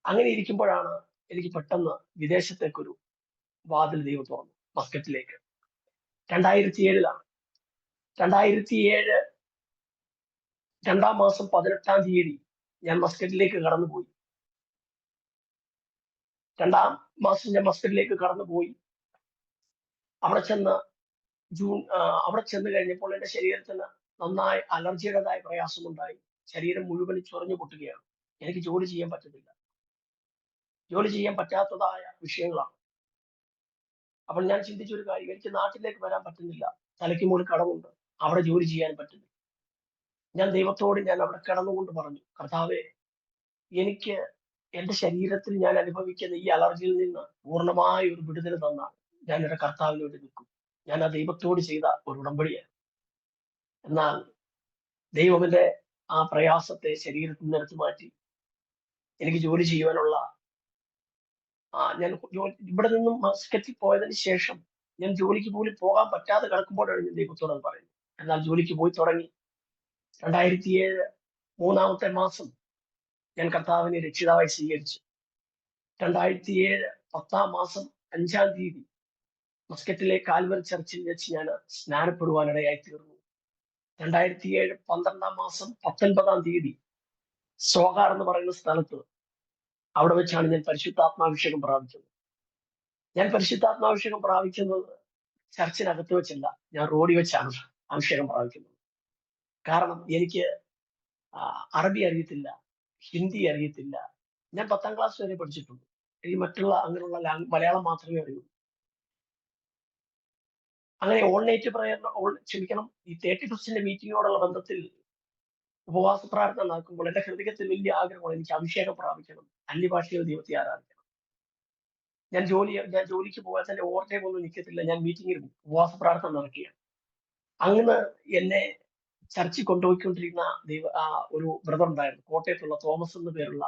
അങ്ങനെ ഇരിക്കുമ്പോഴാണ് എനിക്ക് പെട്ടെന്ന് വിദേശത്തേക്കൊരു വാതിൽ ദൈവം തുറന്നു, മസ്കറ്റിലേക്ക്. 2007 2007 2-ാം മാസം 18-ാം തീയതി ഞാൻ മസ്കറ്റിലേക്ക് കടന്നുപോയി. 2-ാം മാസം ഞാൻ മസ്കറ്റിലേക്ക് കടന്നുപോയി. അവിടെ ചെന്ന് കഴിഞ്ഞപ്പോൾ എന്റെ ശരീരത്തിന് നന്നായി അലർജിയുടേതായ പ്രയാസമുണ്ടായി. ശരീരം മുഴുവൻ ചൊറിഞ്ഞു പൊട്ടുകയാണ്. എനിക്ക് ജോലി ചെയ്യാൻ പറ്റുന്നില്ല. ജോലി ചെയ്യാൻ പറ്റാത്തതായ വിഷയങ്ങളാണ്. അപ്പോൾ ഞാൻ ചിന്തിച്ചൊരു കാര്യം, എനിക്ക് നാട്ടിലേക്ക് വരാൻ പറ്റുന്നില്ല. തലയ്ക്ക് മുകളിൽ കടമുണ്ട്, അവിടെ ജോലി ചെയ്യാൻ പറ്റുന്നില്ല. ഞാൻ ദൈവത്തോട് ഞാൻ അവിടെ കിടന്നുകൊണ്ട് പറഞ്ഞു, കർത്താവേ, എനിക്ക് എന്റെ ശരീരത്തിൽ ഞാൻ അനുഭവിക്കുന്ന ഈ അലർജിയിൽ നിന്ന് പൂർണ്ണമായ ഒരു വിടുതൽ തന്നാൽ ഞാൻ എന്റെ കർത്താവിന് വേണ്ടി നിൽക്കും. ഞാൻ ആ ദൈവത്തോട് ചെയ്ത ഒരു ഉടമ്പടിയാണ്. എന്നാൽ ദൈവത്തിന്റെ ആ പ്രയാസത്തെ ശരീരത്തിൽ നിന്ന് എടുത്തു മാറ്റി എനിക്ക് ജോലി ചെയ്യുവാനുള്ള ഞാൻ ഇവിടെ നിന്നും മസ്കറ്റിൽ പോയതിനു ശേഷം ഞാൻ ജോലിക്ക് പോലും പോകാൻ പറ്റാതെ കിടക്കുമ്പോഴാണ് ഞാൻ ദൈവത്തോട് അത് പറയുന്നത്. എന്നാൽ ജോലിക്ക് പോയി തുടങ്ങി. 2007 3-ാമത്തെ മാസം ഞാൻ കർത്താവിനെ രക്ഷിതാവായി സ്വീകരിച്ചു. 2007 10-ാം മാസം 5-ാം തീയതി മസ്കറ്റിലെ കാൽവറി ചർച്ചിൽ വെച്ച് ഞാൻ സ്നാനപ്പെടുവാനിടയായി തീർന്നു. 2007 12-ാം മാസം 19-ാം തീയതി സോഹാർ എന്ന് പറയുന്ന സ്ഥലത്ത് അവിടെ വെച്ചാണ് ഞാൻ പരിശുദ്ധാത്മാഭിഷേകം പ്രാപിച്ചത്. ഞാൻ പരിശുദ്ധാത്മാഭിഷേകം പ്രാപിക്കുന്നത് ചർച്ചിനകത്ത് വെച്ചല്ല, ഞാൻ റോഡിൽ വെച്ചാണ് അഭിഷേകം പ്രാപിക്കുന്നത്. കാരണം എനിക്ക് അറബി അറിയത്തില്ല, ഹിന്ദി അറിയത്തില്ല. ഞാൻ 10-ാം ക്ലാസ് വരെ പഠിച്ചിട്ടുണ്ട്. എനിക്ക് മറ്റുള്ള അങ്ങനെയുള്ള മലയാളം മാത്രമേ അറിയൂ. അങ്ങനെ ഓൾ നൈറ്റ് പ്രയർ ഈ 31st മീറ്റിങ്ങിനോടുള്ള ബന്ധത്തിൽ ഉപവാസ പ്രാർത്ഥന നടക്കുമ്പോൾ എന്റെ ഹൃദയത്തിൽ വലിയ ആഗ്രഹമാണ്, എനിക്ക് അഭിഷേകം പ്രാപിക്കണം, അന്യഭാഷയിൽ ദൈവത്തെ ആരാധിക്കണം. ഞാൻ ജോലിക്ക് പോകാൻ തന്നെ ഓവർ ടൈം ഒന്നും നിൽക്കത്തില്ല. ഞാൻ മീറ്റിങ്ങിൽ ഉപവാസ പ്രാർത്ഥന നടക്കുകയാണ്. അങ്ങനെ എന്നെ ചർച്ചിൽ കൊണ്ടുപോയിക്കൊണ്ടിരിക്കുന്ന ഒരു ബ്രദർ ഉണ്ടായിരുന്നു. കോട്ടയത്തുള്ള തോമസ് എന്ന് പേരുള്ള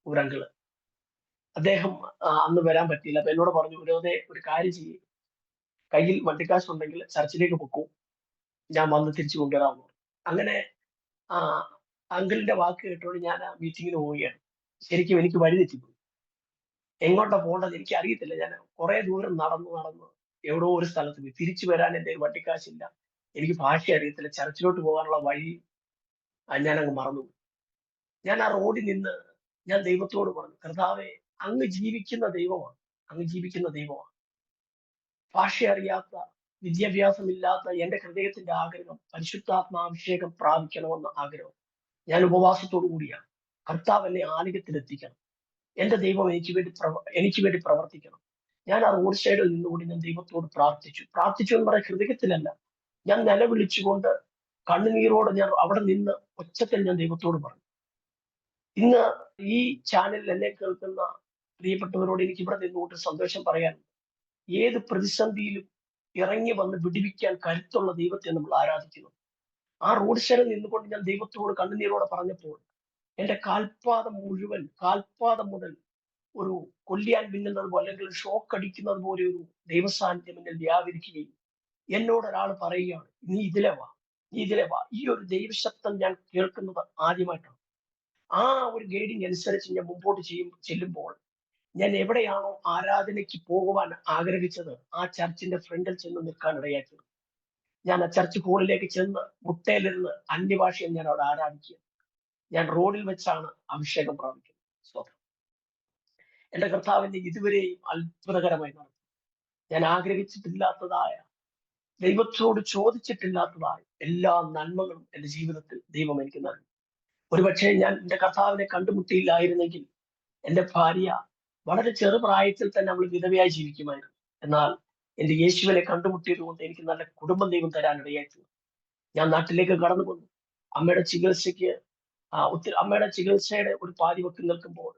ഒരു അങ്കിള്. അദ്ദേഹം അന്ന് വരാൻ പറ്റിയില്ല. അപ്പൊ എന്നോട് പറഞ്ഞു, വിനോദേ ഒരു കാര്യം ചെയ്യ്, കയ്യിൽ വണ്ടിക്കാശ് ഉണ്ടെങ്കിൽ ചർച്ചിലേക്ക് പൊക്കൂ, ഞാൻ വന്ന് തിരിച്ചു കൊണ്ടുവരാമെന്ന് പറഞ്ഞു. അങ്ങനെ ആ അങ്കിളിന്റെ വാക്ക് കേട്ടോണ്ട് ഞാൻ ആ മീറ്റിങ്ങിന് പോവുകയാണ്. ശരിക്കും എനിക്ക് വഴി തെറ്റിപ്പോയി. എങ്ങോട്ടാ പോകേണ്ടത് എനിക്ക് അറിയത്തില്ല. ഞാൻ കുറെ ദൂരം നടന്ന് എവിടോ ഒരു സ്ഥലത്ത് പോയി. തിരിച്ചു വരാൻ എന്റെ കയ്യിൽ വണ്ടിക്കാശില്ല. എനിക്ക് ഭാഷ അറിയത്തില്ല. ചർച്ചിലോട്ട് പോകാനുള്ള വഴി ഞാൻ അങ്ങ് മറന്നു. ഞാൻ ആ റോഡിൽ നിന്ന് ഞാൻ ദൈവത്തോട് പറഞ്ഞു, കർത്താവേ, അങ്ങ് ജീവിക്കുന്ന ദൈവമാണ്. അങ്ങ് ജീവിക്കുന്ന ദൈവമാണ്. ഭാഷ അറിയാത്ത, വിദ്യാഭ്യാസമില്ലാത്ത എന്റെ ഹൃദയത്തിന്റെ ആഗ്രഹം പരിശുദ്ധാത്മാഭിഷേകം പ്രാപിക്കണമെന്ന ആഗ്രഹം. ഞാൻ ഉപവാസത്തോടു കൂടിയാണ്. കർത്താവ് എന്നെ ആലയത്തിലെത്തിക്കണം. എന്റെ ദൈവം എനിക്ക് വേണ്ടി പ്രവർത്തിക്കണം. ഞാൻ ആ റോഡ് സൈഡിൽ നിന്നുകൊണ്ട് ഞാൻ ദൈവത്തോട് പ്രാർത്ഥിച്ചു എന്ന് പറയാൻ ഹൃദയത്തിലല്ല, ഞാൻ നിലവിളിച്ചുകൊണ്ട് കണ്ണുനീരോട് ഞാൻ അവിടെ നിന്ന് ഒച്ചത്തിൽ ഞാൻ ദൈവത്തോട് പറഞ്ഞു. ഇന്ന് ഈ ചാനലിൽ എന്നെ കേൾക്കുന്ന പ്രിയപ്പെട്ടവരോട് എനിക്ക് ഇവിടെ നിന്നുകൊണ്ട് സന്തോഷം പറയാൻ, ഏത് പ്രതിസന്ധിയിലും ഇറങ്ങി വന്ന് വിടിവിക്കാൻ കരുത്തുള്ള ദൈവത്തെ നമ്മൾ ആരാധിക്കുന്നു. ആ റോഡ് സൈഡിൽ നിന്നുകൊണ്ട് ഞാൻ ദൈവത്തോട് കണ്ണുനീരോടെ പറഞ്ഞപ്പോൾ എന്റെ കാൽപാദം മുതൽ ഒരു കൊല്ലിയാൻ മിന്നുന്നത് പോലെ, അല്ലെങ്കിൽ ഷോക്ക് അടിക്കുന്നത് പോലെ ഒരു ദൈവസാന്നിധ്യം എന്നിൽ വ്യാപരിക്കുകയും എന്നോട് ഒരാൾ പറയുകയാണ്, നീ ഇതിലെ വാ. ഈ ഒരു ദൈവശബ്ദം ഞാൻ കേൾക്കുന്നത് ആദ്യമായിട്ടാണ്. ആ ഒരു ഗൈഡിങ് അനുസരിച്ച് ഞാൻ മുമ്പോട്ട് ചെല്ലുമ്പോൾ ഞാൻ എവിടെയാണോ ആരാധനയ്ക്ക് പോകുവാൻ ആഗ്രഹിച്ചത് ആ ചർച്ചിന്റെ ഫ്രണ്ടിൽ ചെന്ന് നിൽക്കാൻ ഇടയാക്കി. ഞാൻ ആ ചർച്ച് ഹോളിലേക്ക് ചെന്ന് മുട്ടയിലിരുന്ന് അന്യഭാഷയിൽ ഞാൻ അവിടെ ആരാധിക്കുക. ഞാൻ റോഡിൽ വെച്ചാണ് അഭിഷേകം പ്രാപിക്കുന്നത്. സ്വതം എന്റെ കർത്താവിന്റെ ഇതുവരെയും അത്ഭുതകരമായി നടന്നു. ഞാൻ ആഗ്രഹിച്ചിട്ടില്ലാത്തതായ, ദൈവത്തോട് ചോദിച്ചിട്ടില്ലാത്തതായ എല്ലാ നന്മകളും എന്റെ ജീവിതത്തിൽ ദൈവം എനിക്ക് നൽകി. ഒരുപക്ഷെ ഞാൻ എന്റെ കർത്താവിനെ കണ്ടുമുട്ടിയില്ലായിരുന്നെങ്കിൽ എന്റെ ഭാര്യ വളരെ ചെറുപ്രായത്തിൽ തന്നെ അവൾ വിധവയായി ജീവിക്കുമായിരുന്നു. എന്നാൽ എന്റെ യേശുവിനെ കണ്ടുമുട്ടിയത് കൊണ്ട് എനിക്ക് നല്ല കുടുംബം ദൈവം തരാൻ ഇടയായിട്ടുണ്ട്. ഞാൻ നാട്ടിലേക്ക് കടന്നു വന്നു. അമ്മയുടെ ചികിത്സയുടെ ഒരു പാതി വെക്കി നിൽക്കുമ്പോൾ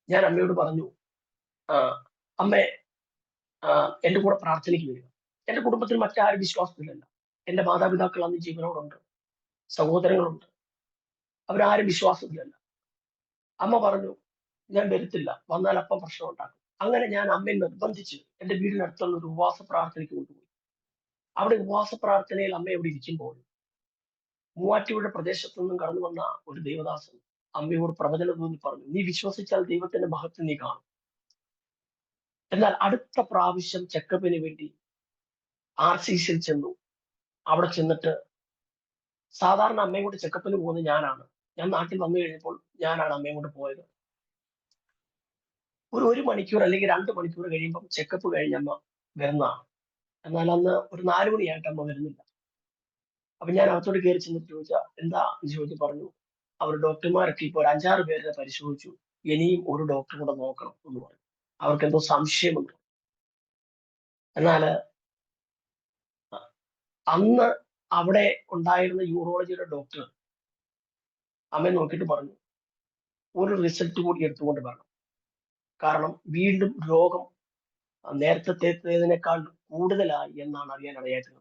ഞാൻ അമ്മയോട് പറഞ്ഞു, അമ്മേ, എന്റെ കൂടെ പ്രാർത്ഥനയ്ക്ക് വരിക. എന്റെ കുടുംബത്തിൽ മറ്റാരും വിശ്വാസത്തിലല്ല. എന്റെ മാതാപിതാക്കൾ അന്ന് ജീവനോടുണ്ട്, സഹോദരങ്ങളുണ്ട്, അവരാരും വിശ്വാസത്തിലല്ല. അമ്മ പറഞ്ഞു, ഞാൻ വരത്തില്ല, വന്നാൽ അപ്പം പ്രശ്നം ഉണ്ടാക്കും. അങ്ങനെ ഞാൻ അമ്മയെ നിർബന്ധിച്ച് എന്റെ വീടിനടുത്തുള്ള ഒരു ഉപവാസ പ്രാർത്ഥനയ്ക്ക് കൊണ്ടുപോയി. അവിടെ ഉപവാസ പ്രാർത്ഥനയിൽ അമ്മ എവിടെ ഇരിക്കുമ്പോൾ മൂവാറ്റുപുഴ പ്രദേശത്തു നിന്നും കടന്നു വന്ന ഒരു ദേവദാസൻ അമ്മയോട് പ്രവചനം തോന്നി പറഞ്ഞു, നീ വിശ്വസിച്ചാൽ ദൈവത്തിന്റെ മഹത്വം നീ കാണും. എന്നാൽ അടുത്ത പ്രാവശ്യം ചെക്കപ്പിന് വേണ്ടി RCCയിൽ ചെന്നു. അവിടെ ചെന്നിട്ട്, സാധാരണ അമ്മയും കൊണ്ട് ചെക്കപ്പിന് പോകുന്നത് ഞാനാണ്. ഞാൻ നാട്ടിൽ വന്നു കഴിഞ്ഞപ്പോൾ ഞാനാണ് അമ്മയും കൊണ്ട് പോയത്. ഒരു മണിക്കൂർ അല്ലെങ്കിൽ 2 മണിക്കൂർ കഴിയുമ്പോൾ ചെക്കപ്പ് കഴിഞ്ഞ് അമ്മ വരുന്നതാണ്. എന്നാൽ അന്ന് ഒരു 4 മണിയായിട്ട് അമ്മ വരുന്നില്ല. അപ്പൊ ഞാൻ അകത്തോട്ട് കയറി ചെന്നിട്ട് എന്താ ചോദിച്ചു. പറഞ്ഞു, അവർ ഡോക്ടർമാരൊക്കെ ഇപ്പോൾ ഒരു 5-6 പേരെ പരിശോധിച്ചു, ഇനിയും ഒരു ഡോക്ടർ കൂടെ നോക്കണം എന്ന് പറഞ്ഞു. അവർക്ക് എന്തോ സംശയമുണ്ട്. എന്നാൽ അന്ന് അവിടെ ഉണ്ടായിരുന്ന യൂറോളജിയുടെ ഡോക്ടർ അമ്മയെ നോക്കിയിട്ട് പറഞ്ഞു, ഒരു റിസൾട്ട് കൂടി എടുത്തുകൊണ്ട് വരണം. കാരണം വീണ്ടും രോഗം നേരത്തേതിനേക്കാൾ കൂടുതലായി എന്നാണ് അറിയാൻ ഇടയായിട്ടുള്ളത്.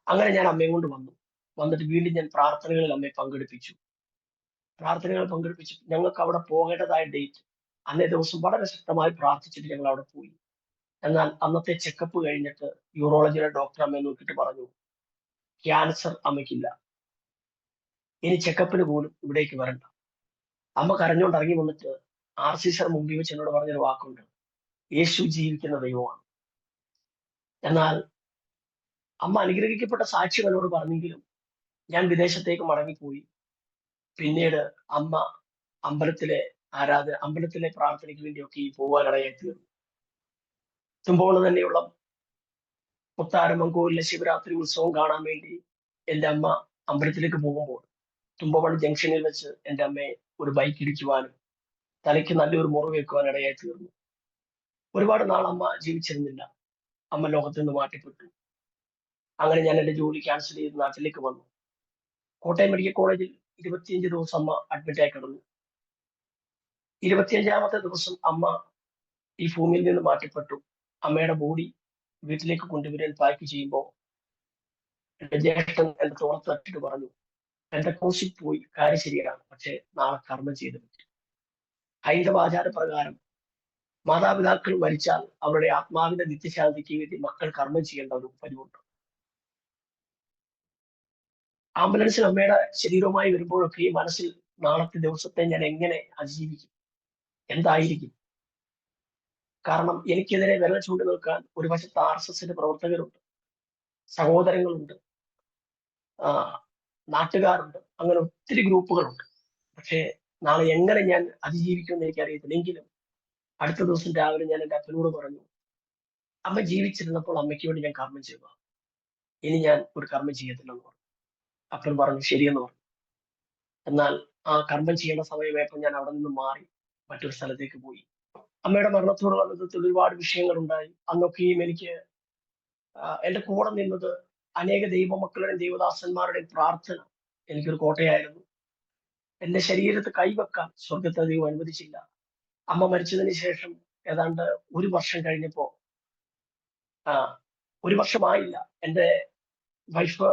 അങ്ങനെ ഞാൻ അമ്മയും കൊണ്ട് വന്നിട്ട് വീണ്ടും ഞാൻ പ്രാർത്ഥനകളിൽ അമ്മയെ പങ്കെടുപ്പിച്ചു. ഞങ്ങൾക്ക് അവിടെ പോകേണ്ടതായ ഡേറ്റ് അന്നേ ദിവസം വളരെ ശക്തമായി പ്രാർത്ഥിച്ചിട്ട് ഞങ്ങൾ അവിടെ പോയി. എന്നാൽ അന്നത്തെ ചെക്കപ്പ് കഴിഞ്ഞിട്ട് യൂറോളജിയുടെ ഡോക്ടർ അമ്മയെ നോക്കിയിട്ട് പറഞ്ഞു, ക്യാൻസർ അമ്മയ്ക്കില്ല, ഇനി ചെക്കപ്പിന് പോലും ഇവിടേക്ക് വരണ്ട. അമ്മ കരഞ്ഞുകൊണ്ട് ഇറങ്ങി വന്നിട്ട് RCCയുടെ മുമ്പിൽ വെച്ച് എന്നോട് പറഞ്ഞൊരു വാക്കുണ്ട്, യേശു ജീവിക്കുന്ന ദൈവമാണ്. എന്നാൽ അമ്മ അനുഗ്രഹിക്കപ്പെട്ട സാക്ഷ്യം എന്നോട് പറഞ്ഞെങ്കിലും ഞാൻ വിദേശത്തേക്ക് മടങ്ങിപ്പോയി. പിന്നീട് അമ്മ അമ്പലത്തിലെ പ്രാർത്ഥനയ്ക്ക് വേണ്ടിയൊക്കെ പോകാനിടയായി തീർന്നു. തുമ്പോള് തന്നെയുള്ള മുത്താരമംഗോലിലെ ശിവരാത്രി ഉത്സവം കാണാൻ വേണ്ടി എന്റെ അമ്മ അമ്പലത്തിലേക്ക് പോകുമ്പോൾ തുമ്പമണി ജംഗ്ഷനിൽ വെച്ച് എന്റെ അമ്മയെ ഒരു ബൈക്ക് ഇടിക്കുവാനും തലയ്ക്ക് നല്ലൊരു മുറിവ് വെക്കുവാൻ ഇടയായി തീർന്നു. ഒരുപാട് നാൾ അമ്മ ജീവിച്ചിരുന്നില്ല. അമ്മ ലോകത്ത് നിന്ന് മാറ്റപ്പെട്ടു. അങ്ങനെ ഞാൻ എന്റെ ജോലി ക്യാൻസൽ ചെയ്ത് നാട്ടിലേക്ക് വന്നു. കോട്ടയം മെഡിക്കൽ കോളേജിൽ 25 ദിവസം അമ്മ അഡ്മിറ്റ് ആയി കിടന്നു. 25ാമത്തെ ദിവസം അമ്മ ഈ ഭൂമിയിൽ നിന്ന് മാറ്റപ്പെട്ടു. അമ്മയുടെ ബോഡി വീട്ടിലേക്ക് കൊണ്ടുവരാൻ പാക്ക് ചെയ്യുമ്പോൾ എന്റെ ജ്യേഷ്ഠൻ എന്റെ തോളത്ത് തട്ടിട്ട് പറഞ്ഞു, പെന്തക്കോസ്തിൽ പോയി കാര്യം ശരിയാണ്, പക്ഷെ നാളെ കർമ്മം ചെയ്ത് പറ്റും. ഹൈന്ദവ ആചാരപ്രകാരം മാതാപിതാക്കൾ മരിച്ചാൽ അവരുടെ ആത്മാവിന്റെ നിത്യശാന്തിക്ക് വേണ്ടി മക്കൾ കർമ്മം ചെയ്യേണ്ട ഒരു പതിവുണ്ട്. ആംബുലൻസിൽ അമ്മയുടെ ശരീരവുമായി വരുമ്പോഴൊക്കെ ഈ മനസ്സിൽ നാളത്തെ ദിവസത്തെ ഞാൻ എങ്ങനെ അതിജീവിക്കും, എന്തായിരിക്കും? കാരണം എനിക്കെതിരെ വിരൽ ചൂണ്ടി നിൽക്കാൻ ഒരു വശത്ത് RSSന്റെ പ്രവർത്തകരുണ്ട്, സഹോദരങ്ങളുണ്ട്, ആ, നാട്ടുകാരുണ്ട്, അങ്ങനെ ഒത്തിരി ഗ്രൂപ്പുകളുണ്ട്. പക്ഷേ നാളെ എങ്ങനെ ഞാൻ അതിജീവിക്കുമെന്ന് എനിക്കറിയത്തില്ല. എങ്കിലും അടുത്ത ദിവസം രാവിലെ ഞാൻ എൻ്റെ അപ്പനോട് പറഞ്ഞു, അമ്മ ജീവിച്ചിരുന്നപ്പോൾ അമ്മയ്ക്ക് വേണ്ടി ഞാൻ കർമ്മം ചെയ്തു, ഇനി ഞാൻ ഒരു കർമ്മം ചെയ്യത്തില്ലെന്ന് പറഞ്ഞു. അപ്പൻ പറഞ്ഞു ശരിയെന്ന് പറഞ്ഞു. എന്നാൽ ആ കർമ്മം ചെയ്യേണ്ട സമയമായപ്പോൾ ഞാൻ അവിടെ നിന്ന് മാറി മറ്റൊരു സ്ഥലത്തേക്ക് പോയി. അമ്മയുടെ മരണത്തോട് ബന്ധത്തിൽ ഒരുപാട് വിഷയങ്ങൾ ഉണ്ടായി. അന്നൊക്കെയും എനിക്ക് എന്റെ കൂടെ നിന്നത് അനേക ദൈവമക്കളുടെയും ദൈവദാസന്മാരുടെയും പ്രാർത്ഥന എനിക്കൊരു കോട്ടയായിരുന്നു. എന്റെ ശരീരത്ത് കൈവെക്കാൻ സ്വർഗത്തെ ദൈവം അനുവദിച്ചില്ല. അമ്മ മരിച്ചതിന് ശേഷം ഏതാണ്ട് ഒരു വർഷം കഴിഞ്ഞപ്പോ, ആ, ഒരു വർഷമായില്ല, എന്റെ വൈഫ്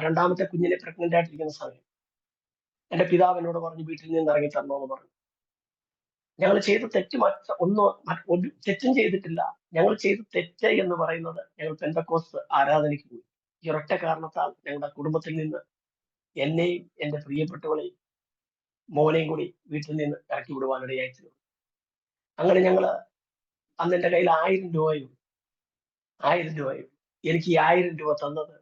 രണ്ടാമത്തെ കുഞ്ഞിനെ പ്രഗ്നന്റ് ആയിട്ടിരിക്കുന്ന സമയം എന്റെ പിതാവ് എന്നോട് പറഞ്ഞു വീട്ടിൽ നിന്ന് ഇറങ്ങി തരണമെന്ന് പറഞ്ഞു. ഞങ്ങൾ ചെയ്ത തെറ്റ് ഒരു തെറ്റും ചെയ്തിട്ടില്ല. ഞങ്ങൾ ചെയ്ത തെറ്റ് എന്ന് പറയുന്നത് ഞങ്ങൾ പെന്തക്കോസ്ത് ആരാധനയ്ക്ക് പോയി. ഈ ഒരൊറ്റ കാരണത്താൽ ഞങ്ങളുടെ കുടുംബത്തിൽ നിന്ന് എന്നെയും എന്റെ പ്രിയപ്പെട്ടവളെയും മോനെയും കൂടി വീട്ടിൽ നിന്ന് ഇറക്കി വിടുവാനിടയായി തീർന്നു. അങ്ങനെ ഞങ്ങള് അന്ന് എന്റെ കയ്യിൽ 1000 രൂപയും എനിക്ക് ഈ 1000 രൂപ തന്നത്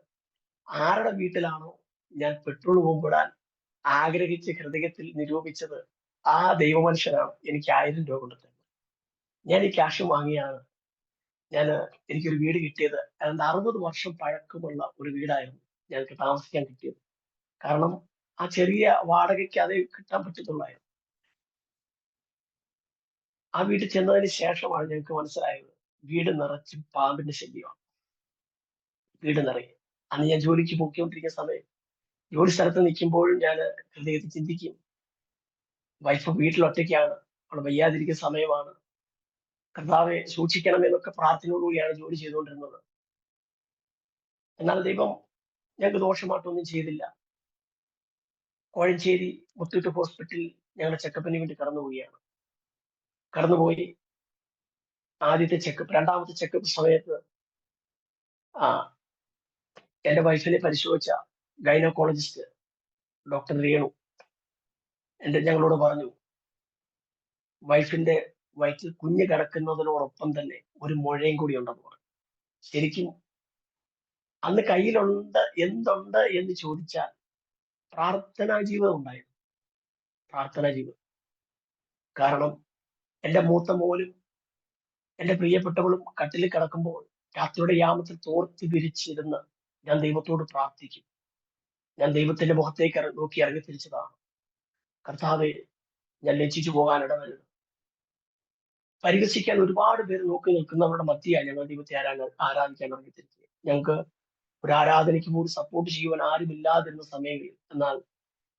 ആരുടെ വീട്ടിലാണോ ഞാൻ പെട്രോൾ പോകുമ്പോഴാൻ ആഗ്രഹിച്ച് ഹൃദയത്തിൽ നിരൂപിച്ചത് ആ ദൈവമനുഷ്യനാണ് എനിക്ക് 1000 രൂപ കൊണ്ട് തരുന്നത്. ഞാൻ ഈ ക്യാഷ് വാങ്ങിയാണ് എനിക്കൊരു വീട് കിട്ടിയത്. ഏതാണ്ട് 60 വർഷം പഴക്കമുള്ള ഒരു വീടായിരുന്നു ഞങ്ങൾക്ക് താമസിക്കാൻ കിട്ടിയത്. കാരണം ആ ചെറിയ വാടകയ്ക്ക് അതേ കിട്ടാൻ പറ്റത്തുള്ളായിരുന്നു. ആ വീട്ടിൽ ചെന്നതിന് ശേഷമാണ് ഞങ്ങൾക്ക് മനസ്സിലായത് വീട് നിറച്ചും പാമ്പിന്റെ ശല്യമാണ്. വീട് നിറയെ. അന്ന് ഞാൻ ജോലിക്ക് പോയിക്കൊണ്ടിരിക്കുന്ന സമയം ജോലി സ്ഥലത്ത് നിൽക്കുമ്പോഴും ഞാൻ ഹൃദയത്തിൽ ചിന്തിക്കും, വൈഫ് വീട്ടിൽ ഒറ്റയ്ക്കാണ്, അവൾ വയ്യാതിരിക്കുന്ന സമയമാണ്, കർത്താവെ സൂക്ഷിക്കണമെന്നൊക്കെ പ്രാർത്ഥനയോടുകൂടിയാണ് ജോലി ചെയ്തുകൊണ്ടിരുന്നത്. എന്നാൽ ദൈവം ഞങ്ങൾക്ക് ദോഷമായിട്ടൊന്നും ചെയ്തില്ല. കോഴഞ്ചേരി മുത്തൂറ്റ് ഹോസ്പിറ്റലിൽ ഞങ്ങളുടെ ചെക്കപ്പിന് വേണ്ടി കടന്നുപോയി. ആദ്യത്തെ ചെക്കപ്പ്, രണ്ടാമത്തെ ചെക്കപ്പ് സമയത്ത് ആ എന്റെ വൈഫിനെ പരിശോധിച്ച ഗൈനക്കോളജിസ്റ്റ് ഡോക്ടർ രേണു ഞങ്ങളോട് പറഞ്ഞു, വൈഫിന്റെ വയറ്റിൽ കുഞ്ഞ് കിടക്കുന്നതിനോടൊപ്പം തന്നെ ഒരു മുഴയും കൂടി ഉണ്ടെന്ന് പറഞ്ഞു. ശരിക്കും അന്ന് എന്തുണ്ട് എന്ന് ചോദിച്ചാൽ പ്രാർത്ഥനാ ജീവിതം ഉണ്ടായിരുന്നു. പ്രാർത്ഥനാ ജീവിതം. കാരണം എന്റെ മൂത്ത മോനും എന്റെ പ്രിയപ്പെട്ടവളും കട്ടിലിൽ കിടക്കുമ്പോൾ രാത്രിയുടെ യാമത്തിൽ തോർത്തി വിരിച്ചിരുന്ന് ഞാൻ ദൈവത്തോട് പ്രാർത്ഥിക്കും. ഞാൻ ദൈവത്തിന്റെ മുഖത്തേക്ക് നോക്കി ഇറങ്ങി തിരിച്ചതാണ്, കർത്താവെ ഞാൻ ലജ്ജിച്ചു പോകാൻ ഇടവരുത്. പരിഹസിക്കാൻ ഒരുപാട് പേര് നോക്കി നിൽക്കുന്നവരുടെ മധ്യയാണ് ഞങ്ങൾ ദൈവത്തെ ആരാധിക്കാൻ ഇറങ്ങിത്തിരിച്ചത്. ഞങ്ങൾക്ക് ഒരു ആരാധനയ്ക്ക് പോലും സപ്പോർട്ട് ചെയ്യുവാൻ ആരുമില്ലാതിരുന്ന സമയങ്ങളിൽ, എന്നാൽ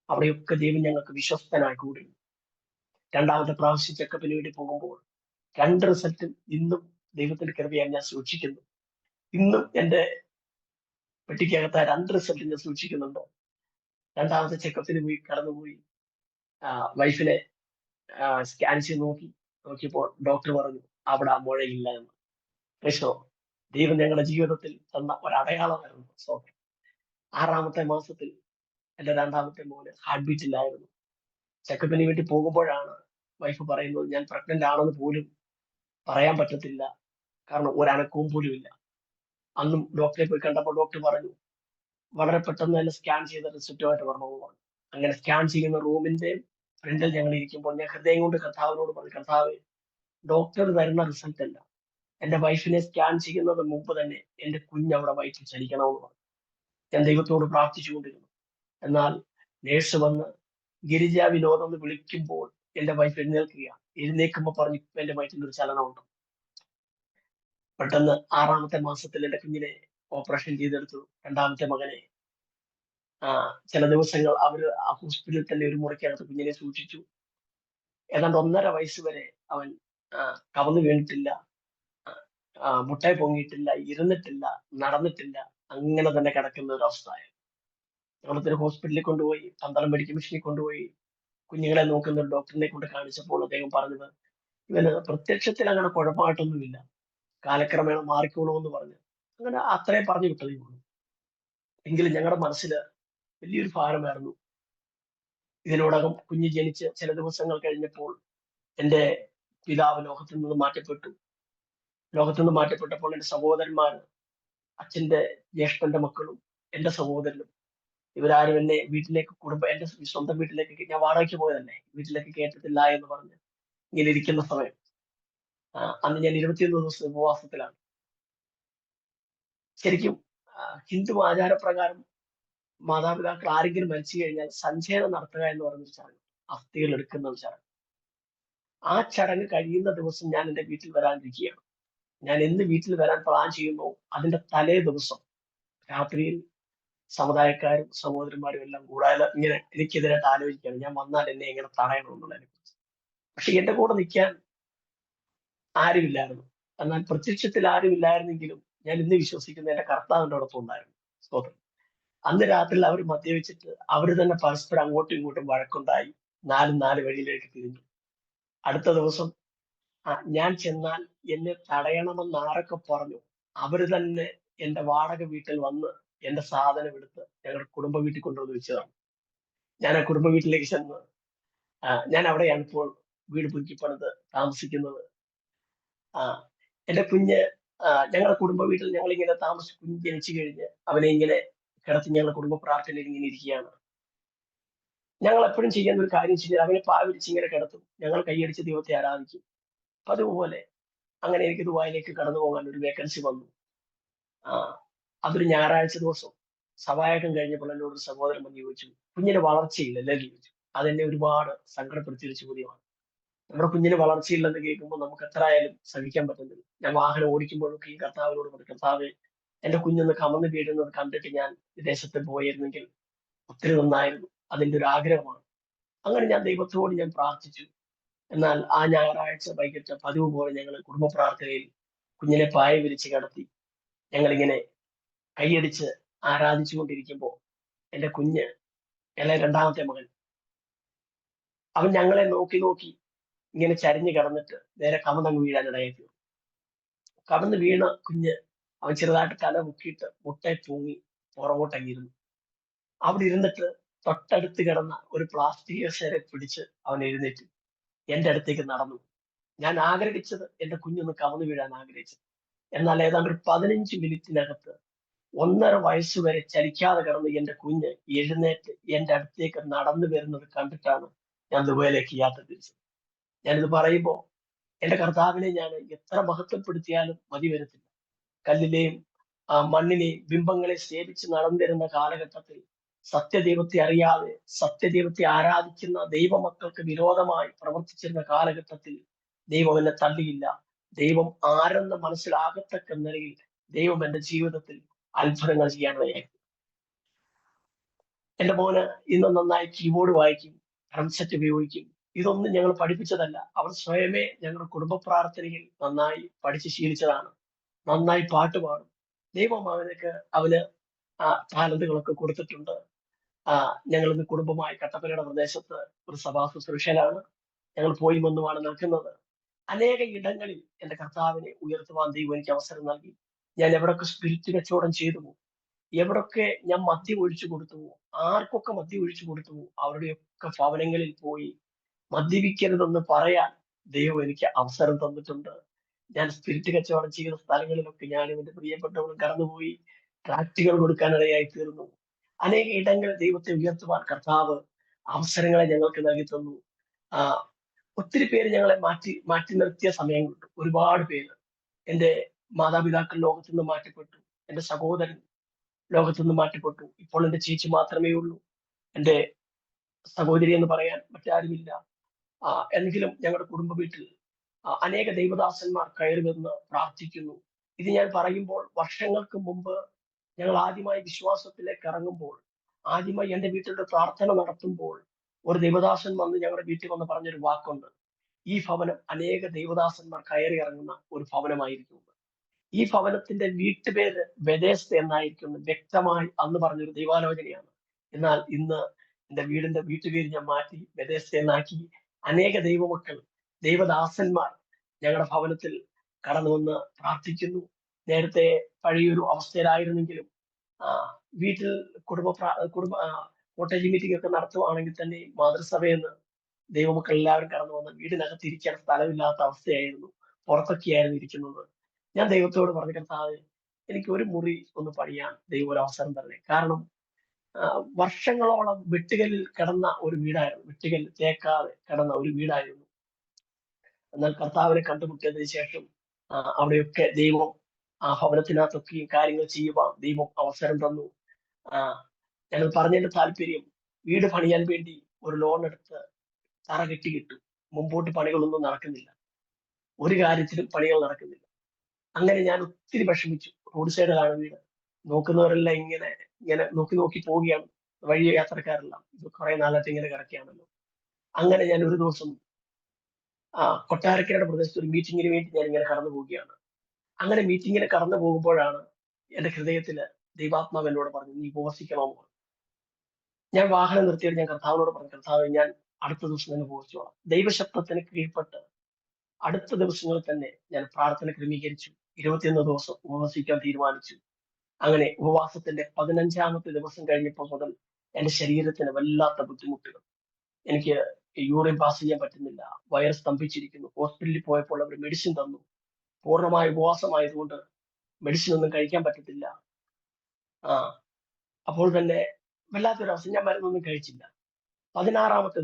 അവിടെയൊക്കെ ദൈവം ഞങ്ങൾക്ക് വിശ്വസ്തനായി കൂടി. രണ്ടാമത്തെ പ്രാവശ്യം ചെക്കപ്പിന് വേണ്ടി പോകുമ്പോൾ 2 റിസൾട്ടും ഇന്നും ദൈവത്തിന്റെ കൃപയാൽ ഞാൻ സൂക്ഷിക്കുന്നു. ഇന്നും എന്റെ പെട്ടിക്കകത്ത് 2 റിസൾട്ട് ഞാൻ സൂക്ഷിക്കുന്നുണ്ട്. രണ്ടാമത്തെ ചെക്കപ്പിന് കടന്നുപോയി വൈഫിനെ സ്കാൻ ചെയ്ത് നോക്കിയപ്പോൾ ഡോക്ടർ പറഞ്ഞു അവിടെ ആ മുഴയില്ല എന്ന്. പക്ഷോ ദൈവം ഞങ്ങളുടെ ജീവിതത്തിൽ തന്ന ഒരടയാളമായിരുന്നു. സോ 6ാമത്തെ മാസത്തിൽ എന്റെ രണ്ടാമത്തെ മോന് ഹാർട്ട് ബീറ്റ് ഇല്ലായിരുന്നു. ചെക്കപ്പിന് വേണ്ടി പോകുമ്പോഴാണ് വൈഫ് പറയുന്നത് ഞാൻ പ്രഗ്നന്റ് ആണെന്ന് പോലും പറയാൻ പറ്റത്തില്ല, കാരണം ഒരനക്കവും പോലും ഇല്ല. അന്നും ഡോക്ടറെ പോയി കണ്ടപ്പോൾ ഡോക്ടർ പറഞ്ഞു വളരെ പെട്ടെന്ന് തന്നെ സ്കാൻ ചെയ്ത റിസൾട്ടുമായിട്ട് വരണമെന്ന് പറഞ്ഞു. അങ്ങനെ സ്കാൻ ചെയ്യുന്ന റൂമിന്റെ ഫ്രണ്ടിൽ ഞങ്ങൾ ഇരിക്കുമ്പോൾ ഞാൻ ഹൃദയം കൊണ്ട് കർത്താവിനോട് പറഞ്ഞു, കർത്താവ് ഡോക്ടർ തരുന്ന റിസൾട്ട് അല്ല, എന്റെ വൈഫിനെ സ്കാൻ ചെയ്യുന്നത് മുമ്പ് തന്നെ എന്റെ കുഞ്ഞ് അവിടെ വയറ്റിൽ ചലിക്കണമെന്ന് പറഞ്ഞു. ഞാൻ ദൈവത്തോട് പ്രാർത്ഥിച്ചുകൊണ്ടിരുന്നു. എന്നാൽ നേഴ്സ് വന്ന് ഗിരിജ വിനോദം എന്ന് വിളിക്കുമ്പോൾ എന്റെ വൈഫ് എഴുന്നേൽക്കുമ്പോൾ പറഞ്ഞു എന്റെ വയറ്റിൽ ഒരു ചലനമുണ്ട്. പെട്ടെന്ന് 6ാമത്തെ മാസത്തിൽ എന്റെ കുഞ്ഞിനെ ഓപ്പറേഷൻ ചെയ്തെടുത്തു. രണ്ടാമത്തെ മകനെ ചില ദിവസങ്ങൾ അവര് ആ ഹോസ്പിറ്റലിൽ തന്നെ ഒരു മുറിക്കകത്ത് കുഞ്ഞിനെ സൂക്ഷിച്ചു. ഏതാണ്ട് 1.5 വയസ്സ് വരെ അവൻ കവന്ന് വീണിട്ടില്ല, മുട്ടായി പൊങ്ങിയിട്ടില്ല, ഇരുന്നിട്ടില്ല, നടന്നിട്ടില്ല. അങ്ങനെ തന്നെ കിടക്കുന്ന ഒരു അവസ്ഥയായി. ഞങ്ങളൊരു ഹോസ്പിറ്റലിൽ കൊണ്ടുപോയി, പന്തളം മെഡിക്കൽ മിഷനിൽ കൊണ്ടുപോയി കുഞ്ഞുങ്ങളെ നോക്കുന്ന ഒരു ഡോക്ടറിനെ കൊണ്ട് കാണിച്ചപ്പോൾ അദ്ദേഹം പറഞ്ഞത്, ഇവന് പ്രത്യക്ഷത്തിൽ അങ്ങനെ കുഴപ്പമായിട്ടൊന്നുമില്ല, കാലക്രമേണ മാറിക്കോളുമെന്ന് പറഞ്ഞു. അങ്ങനെ അത്രയും പറഞ്ഞു വിട്ടതേ ഉള്ളൂ. എങ്കിലും ഞങ്ങളുടെ മനസ്സിൽ വലിയൊരു ഭാരമായിരുന്നു. ഇതിനോടകം കുഞ്ഞ് ജനിച്ച് ചില ദിവസങ്ങൾ കഴിഞ്ഞപ്പോൾ എന്റെ പിതാവ് ലോകത്തിൽ നിന്ന് മാറ്റപ്പെട്ടു. ലോകത്തിൽ നിന്ന് മാറ്റപ്പെട്ടപ്പോൾ എന്റെ സഹോദരന്മാർ, അച്ഛന്റെ ജ്യേഷ്ഠന്റെ മക്കളും എന്റെ സഹോദരനും, ഇവരാരും എന്നെ വീട്ടിലേക്ക് എന്റെ സ്വന്തം വീട്ടിലേക്ക്, ഞാൻ വാടകയ്ക്ക് പോയതല്ലേ, വീട്ടിലേക്ക് കേട്ടത്തില്ല എന്ന് പറഞ്ഞ് ഇങ്ങനെ ഇരിക്കുന്ന സമയം, അന്ന് ഞാൻ 21 ദിവസം ഉപവാസത്തിലാണ്. ശരിക്കും ഹിന്ദു ആചാരപ്രകാരം മാതാപിതാക്കൾ ആരെങ്കിലും മരിച്ചു കഴിഞ്ഞാൽ സഞ്ചയനം നടത്തുക എന്ന് പറഞ്ഞൊരു ചടങ്ങ്, അസ്ഥികൾ എടുക്കുന്ന ഒരു ചടങ്ങ്. ആ ചടങ്ങ് കഴിയുന്ന ദിവസം ഞാൻ എന്റെ വീട്ടിൽ വരാനിരിക്കുകയാണ്. ഞാൻ എന്ന് വീട്ടിൽ വരാൻ പ്ലാൻ ചെയ്യുന്നു, അതിന്റെ തലേ ദിവസം രാത്രിയിൽ സമുദായക്കാരും സഹോദരന്മാരും എല്ലാം കൂടാതെ ഇങ്ങനെ എനിക്കെതിരായിട്ട് ആലോചിക്കുകയാണ്, ഞാൻ വന്നാൽ എന്നെ എങ്ങനെ തടയണമെന്നുള്ളതിനെ കുറിച്ച്. പക്ഷെ എന്റെ കൂടെ നിൽക്കാൻ ആരുമില്ലായിരുന്നു. എന്നാൽ പ്രത്യക്ഷത്തിൽ ആരുമില്ലായിരുന്നെങ്കിലും ഞാൻ ഇന്ന് വിശ്വസിക്കുന്ന എന്റെ കർത്താവിന്റെ അടുത്ത് ഉണ്ടായിരുന്നു. സ്തോത്രം. അന്ന് രാത്രിയിൽ അവർ മദ്യപിച്ചിട്ട് അവർ തന്നെ പരസ്പരം അങ്ങോട്ടും ഇങ്ങോട്ടും വഴക്കുണ്ടായി, നാലും നാല് വഴിയിലേക്ക് തിരിഞ്ഞു. അടുത്ത ദിവസം ഞാൻ ചെന്നാൽ എന്നെ തടയണമെന്ന് ആരൊക്കെ പറഞ്ഞു, അവര് തന്നെ എന്റെ വാടക വീട്ടിൽ വന്ന് എന്റെ സാധനം എടുത്ത് ഞങ്ങളുടെ കുടുംബ വീട്ടിൽ കൊണ്ടുവന്ന് വെച്ചതാണ്. ഞാൻ ആ കുടുംബ വീട്ടിലേക്ക് ചെന്ന്, ഞാൻ അവിടെയാണ് ഇപ്പോൾ വീട് പുതുക്കിപ്പണിത് താമസിക്കുന്നത്. എന്റെ കുഞ്ഞ്, ഞങ്ങളുടെ കുടുംബ വീട്ടിൽ ഞങ്ങൾ ഇങ്ങനെ കുഞ്ഞ് ജനിച്ചു കഴിഞ്ഞ് അവനെ ഇങ്ങനെ കിടത്തി ഞങ്ങളുടെ കുടുംബ പ്രാർത്ഥനയിൽ ഇങ്ങനെ ഇരിക്കുകയാണ്. ഞങ്ങൾ എപ്പോഴും ചെയ്യുന്ന ഒരു കാര്യം ചെയ്താൽ അവനെ പാവിരിച്ച് ഇങ്ങനെ കിടത്തും, ഞങ്ങൾ കൈയടിച്ച് ദൈവത്തെ ആരാധിക്കും. അതുപോലെ അങ്ങനെ എനിക്ക് ദുബായിലേക്ക് കടന്നു പോകാൻ ഒരു വേക്കൻസി വന്നു. അതൊരു ഞായറാഴ്ച ദിവസം സഭായകം കഴിഞ്ഞപ്പോൾ എന്നോട് ഒരു സഹോദരൻ വന്ന് ചോദിച്ചു, കുഞ്ഞിന് വളർച്ചയില്ലല്ലേ ചോദിച്ചു. അതെന്നെ ഒരുപാട് സങ്കടപ്പെടുത്തിയൊരു ചോദ്യമാണ്. നമ്മുടെ കുഞ്ഞിന് വളർച്ചയില്ലെന്ന് കേൾക്കുമ്പോൾ നമുക്ക് എത്ര ആയാലും സഹിക്കാൻ പറ്റുന്നില്ല. ഞാൻ വാഹനം ഓടിക്കുമ്പോഴൊക്കെ ഈ കർത്താവിനോട് പറഞ്ഞു, കർത്താവേ, എന്റെ കുഞ്ഞൊന്ന് കമന്ന് വീഴുന്നത് കണ്ടിട്ട് ഞാൻ വിദേശത്ത് പോയിരുന്നെങ്കിൽ ഒത്തിരി നന്നായിരുന്നു, അതിന്റെ ഒരു ആഗ്രഹമാണ്. അങ്ങനെ ഞാൻ ദൈവത്തോട് ഞാൻ പ്രാർത്ഥിച്ചു. എന്നാൽ ആ ഞായറാഴ്ച വൈകിട്ട് പതിവ് പോലെ ഞങ്ങൾ കുടുംബ പ്രാർത്ഥനയിൽ കുഞ്ഞിനെ പായ വിരിച്ച് കിടത്തി ഞങ്ങളിങ്ങനെ കൈയടിച്ച് ആരാധിച്ചുകൊണ്ടിരിക്കുമ്പോൾ എന്റെ കുഞ്ഞ്, എന്നെ രണ്ടാമത്തെ മകൻ, അവൻ ഞങ്ങളെ നോക്കി നോക്കി ഇങ്ങനെ ചരിഞ്ഞു കിടന്നിട്ട് നേരെ കമന്നങ്ങ് വീഴാനിടയായി തീർന്നു. കമന്ന് വീണ കുഞ്ഞ് അവൻ ചെറുതായിട്ട് തല മുക്കിയിട്ട് മുട്ടയെ തൂങ്ങി പുറകോട്ടങ്ങിയിരുന്നു. അവിടെ ഇരുന്നിട്ട് തൊട്ടടുത്ത് കിടന്ന ഒരു പ്ലാസ്റ്റിക് കസേര പിടിച്ച് അവൻ എഴുന്നേറ്റ് എന്റെ അടുത്തേക്ക് നടന്നു. ഞാൻ ആഗ്രഹിച്ചത് എന്റെ കുഞ്ഞൊന്ന് കമന്നു വീഴാൻ ആഗ്രഹിച്ചത്. എന്നാൽ ഏതാണ്ട് ഒരു 15 മിനിറ്റിനകത്ത് 1.5 വയസ്സ് വരെ ചലിക്കാതെ കിടന്ന് എന്റെ കുഞ്ഞ് എഴുന്നേറ്റ് എന്റെ അടുത്തേക്ക് നടന്നു വരുന്നത് കണ്ടിട്ടാണ് ഞാൻ ദുബൈയിലേക്ക് യാത്ര തിരിച്ചത്. ഞാനിത് പറയുമ്പോൾ എന്റെ കർത്താവിനെ ഞാൻ എത്ര മഹത്വപ്പെടുത്തിയാലും മതി വരത്തില്ല. കല്ലിലെയും മണ്ണിനെയും ബിംബങ്ങളെ സേവിച്ച് നടന്നിരുന്ന കാലഘട്ടത്തിൽ, സത്യദൈവത്തെ അറിയാതെ സത്യദൈവത്തെ ആരാധിക്കുന്ന ദൈവമക്കൾക്ക് വിരോധമായി പ്രവർത്തിച്ചിരുന്ന കാലഘട്ടത്തിൽ ദൈവം എന്നെ തള്ളിയില്ല. ദൈവം ആരെന്ന് മനസ്സിലാകത്തക്ക നിലയിൽ ദൈവം എന്റെ ജീവിതത്തിൽ അത്ഭുതങ്ങൾ ചെയ്യാനിടയായി. എന്റെ മോന് ഇന്ന് നന്നായി കീബോർഡ് വായിക്കും, ഡ്രം സെറ്റ് ഉപയോഗിക്കും. ഇതൊന്നും ഞങ്ങൾ പഠിപ്പിച്ചതല്ല, അവർ സ്വയമേ ഞങ്ങളുടെ കുടുംബ പ്രാർത്ഥനയിൽ നന്നായി പഠിച്ച് ശീലിച്ചതാണ്. നന്നായി പാട്ട് പാടും. ദൈവം അവന് ടാലന്റുകളൊക്കെ കൊടുത്തിട്ടുണ്ട്. ഞങ്ങൾ ഇന്ന് കുടുംബമായി കട്ടപ്പനയുടെ പ്രദേശത്ത് ഒരു സഭാ ശുശ്രൂഷയിലാണ്. ഞങ്ങൾ പോയി വന്നുമാണ് നിൽക്കുന്നത്. അനേക ഇടങ്ങളിൽ എന്റെ കർത്താവിനെ ഉയർത്തുവാൻ ദൈവം എനിക്ക് അവസരം നൽകി. ഞാൻ എവിടൊക്കെ സ്പിരിറ്റ് കച്ചവടം ചെയ്തു, എവിടൊക്കെ ഞാൻ മദ്യം ഒഴിച്ചു കൊടുത്തു, ആർക്കൊക്കെ മദ്യം ഒഴിച്ചു കൊടുത്തു, അവരുടെയൊക്കെ ഭവനങ്ങളിൽ പോയി മദ്യപിക്കരുതെന്ന് പറയാൻ ദൈവം എനിക്ക് അവസരം തന്നിട്ടുണ്ട്. ഞാൻ സ്പിരിറ്റ് കച്ചവടം ചെയ്യുന്ന സ്ഥലങ്ങളിലൊക്കെ ഞാനും എന്റെ പ്രിയപ്പെട്ടവരും കടന്നുപോയി ട്രാക്റ്റുകൾ കൊടുക്കാനിടയായി തീർന്നു. അനേക ഇടങ്ങളിൽ ദൈവത്തെ ഉയർത്തുവാൻ കർത്താവ് അവസരങ്ങളെ ഞങ്ങൾക്ക് നൽകി തന്നു. ഒത്തിരി പേര് ഞങ്ങളെ മാറ്റി നിർത്തിയ സമയങ്ങളുണ്ട്. ഒരുപാട് പേര്. എന്റെ മാതാപിതാക്കൾ ലോകത്തു നിന്ന് മാറ്റപ്പെട്ടു. എന്റെ സഹോദരൻ ലോകത്തു നിന്ന് മാറ്റപ്പെട്ടു. ഇപ്പോൾ എന്റെ ചേച്ചി മാത്രമേ ഉള്ളൂ. എന്റെ സഹോദരി എന്ന് പറയാൻ മറ്റാരുമില്ല. എങ്കിലും ഞങ്ങളുടെ കുടുംബ വീട്ടിൽ അനേക ദൈവദാസന്മാർ കയറി വന്ന് പ്രാർത്ഥിക്കുന്നു. ഇത് ഞാൻ പറയുമ്പോൾ വർഷങ്ങൾക്ക് മുമ്പ് ഞങ്ങൾ ആദ്യമായി വിശ്വാസത്തിലേക്ക് ഇറങ്ങുമ്പോൾ, ആദ്യമായി എന്റെ വീട്ടിലൊരു പ്രാർത്ഥന നടത്തുമ്പോൾ ഒരു ദൈവദാസൻ വന്ന് ഞങ്ങളുടെ വീട്ടിൽ വന്ന് പറഞ്ഞൊരു വാക്കുണ്ട്. ഈ ഭവനം അനേക ദൈവദാസന്മാർ കയറി ഇറങ്ങുന്ന ഒരു ഭവനമായിരിക്കും. ഈ ഭവനത്തിന്റെ വീട്ടുപേര് ബെഥേസ്ദ എന്നായിരിക്കും വ്യക്തമായി അന്ന് പറഞ്ഞൊരു ദൈവാലോചനയാണ്. എന്നാൽ ഇന്ന് എന്റെ വീടിന്റെ വീട്ടുപേര് ഞാൻ മാറ്റി ബെഥേസ്ദ എന്നാക്കി. അനേക ദൈവമക്കൾ, ദൈവദാസന്മാർ ഞങ്ങളുടെ ഭവനത്തിൽ കടന്നു വന്ന് പ്രാർത്ഥിക്കുന്നു. നേരത്തെ പഴയൊരു അവസ്ഥയിലായിരുന്നെങ്കിലും വീട്ടിൽ കുടുംബ കോട്ടേജ് മീറ്റിംഗ് ഒക്കെ നടത്തുവാണെങ്കിൽ തന്നെ മാതൃസഭയെന്ന് ദൈവമക്കൾ എല്ലാവരും കടന്നു വന്ന് വീടിനകത്ത് ഇരിക്കാൻ സ്ഥലമില്ലാത്ത അവസ്ഥയായിരുന്നു. പുറത്തൊക്കെയായിരുന്നു ഇരിക്കുന്നത്. ഞാൻ ദൈവത്തോട് പറഞ്ഞു, കർത്താവേ, എനിക്ക് ഒരു മുറി ഒന്ന് പണിയാൻ ദൈവം ഒരു അവസരം തരണേ. കാരണം വർഷങ്ങളോളം വെട്ടുകല്ലിൽ കിടന്ന ഒരു വീടായിരുന്നു. വെട്ടുകല്ല് തേക്കാതെ കിടന്ന ഒരു വീടായിരുന്നു. എന്നാൽ കർത്താവിനെ കണ്ടുമുട്ടിയതിനു ശേഷം അവിടെയൊക്കെ ദൈവം ആ ഭവനത്തിനകത്തൊക്കെയും കാര്യങ്ങൾ ചെയ്യുവാൻ ദൈവം അവസരം തന്നു. ഞങ്ങൾ പറഞ്ഞതിന്റെ താല്പര്യം, വീട് പണിയാൻ വേണ്ടി ഒരു ലോൺ എടുത്ത് തറ കെട്ടിയിട്ടു. മുമ്പോട്ട് പണികളൊന്നും നടക്കുന്നില്ല. ഒരു കാര്യത്തിലും പണികൾ നടക്കുന്നില്ല. അങ്ങനെ ഞാൻ ഒത്തിരി വിഷമിച്ചു. റോഡ് സൈഡിലാണ് വീട്. നോക്കുന്നവരെല്ലാം ഇങ്ങനെ ഇങ്ങനെ നോക്കി നോക്കി പോവുകയാണ്. വഴി യാത്രക്കാരെല്ലാം ഇത് കുറെ നാളായിട്ട് ഇങ്ങനെ കിടക്കുകയാണല്ലോ. അങ്ങനെ ഞാൻ ഒരു ദിവസം കൊട്ടാരക്കരയുടെ പ്രദേശത്ത് ഒരു മീറ്റിങ്ങിന് വേണ്ടി ഞാൻ ഇങ്ങനെ കടന്നു പോവുകയാണ്. അങ്ങനെ മീറ്റിങ്ങിന് കടന്നു പോകുമ്പോഴാണ് എന്റെ ഹൃദയത്തില് ദൈവാത്മാവ് എന്നോട് പറഞ്ഞു, നീ ഉപവസിക്കണമെന്ന് പറഞ്ഞു. ഞാൻ വാഹനം നിർത്തിയിട്ട് ഞാൻ കർത്താവിനോട് പറഞ്ഞു, കർത്താവ്, ഞാൻ അടുത്ത ദിവസം തന്നെ ഉപവസിച്ചോളാം. ദൈവശബ്ദത്തിന് കീഴ്പ്പെട്ട് അടുത്ത ദിവസങ്ങളിൽ തന്നെ ഞാൻ പ്രാർത്ഥന ക്രമീകരിച്ചു. 21 ദിവസം ഉപവസിക്കാൻ തീരുമാനിച്ചു. അങ്ങനെ ഉപവാസത്തിന്റെ 15ാമത്തെ ദിവസം കഴിഞ്ഞപ്പോൾ മുതൽ എന്റെ ശരീരത്തിന് വല്ലാത്ത ബുദ്ധിമുട്ടുകൾ. എനിക്ക് യൂറിൻ പാസ് ചെയ്യാൻ പറ്റുന്നില്ല. വയറ് സ്തംഭിച്ചിരിക്കുന്നു. ഹോസ്പിറ്റലിൽ പോയപ്പോൾ അവർ മെഡിസിൻ തന്നു. പൂർണ്ണമായ ഉപവാസമായതുകൊണ്ട് മെഡിസിൻ ഒന്നും കഴിക്കാൻ പറ്റത്തില്ല. അപ്പോൾ തന്നെ വല്ലാത്തൊരവസ്ഥ. ഞാൻ മരുന്നൊന്നും കഴിച്ചില്ല. 16ാമത്തെ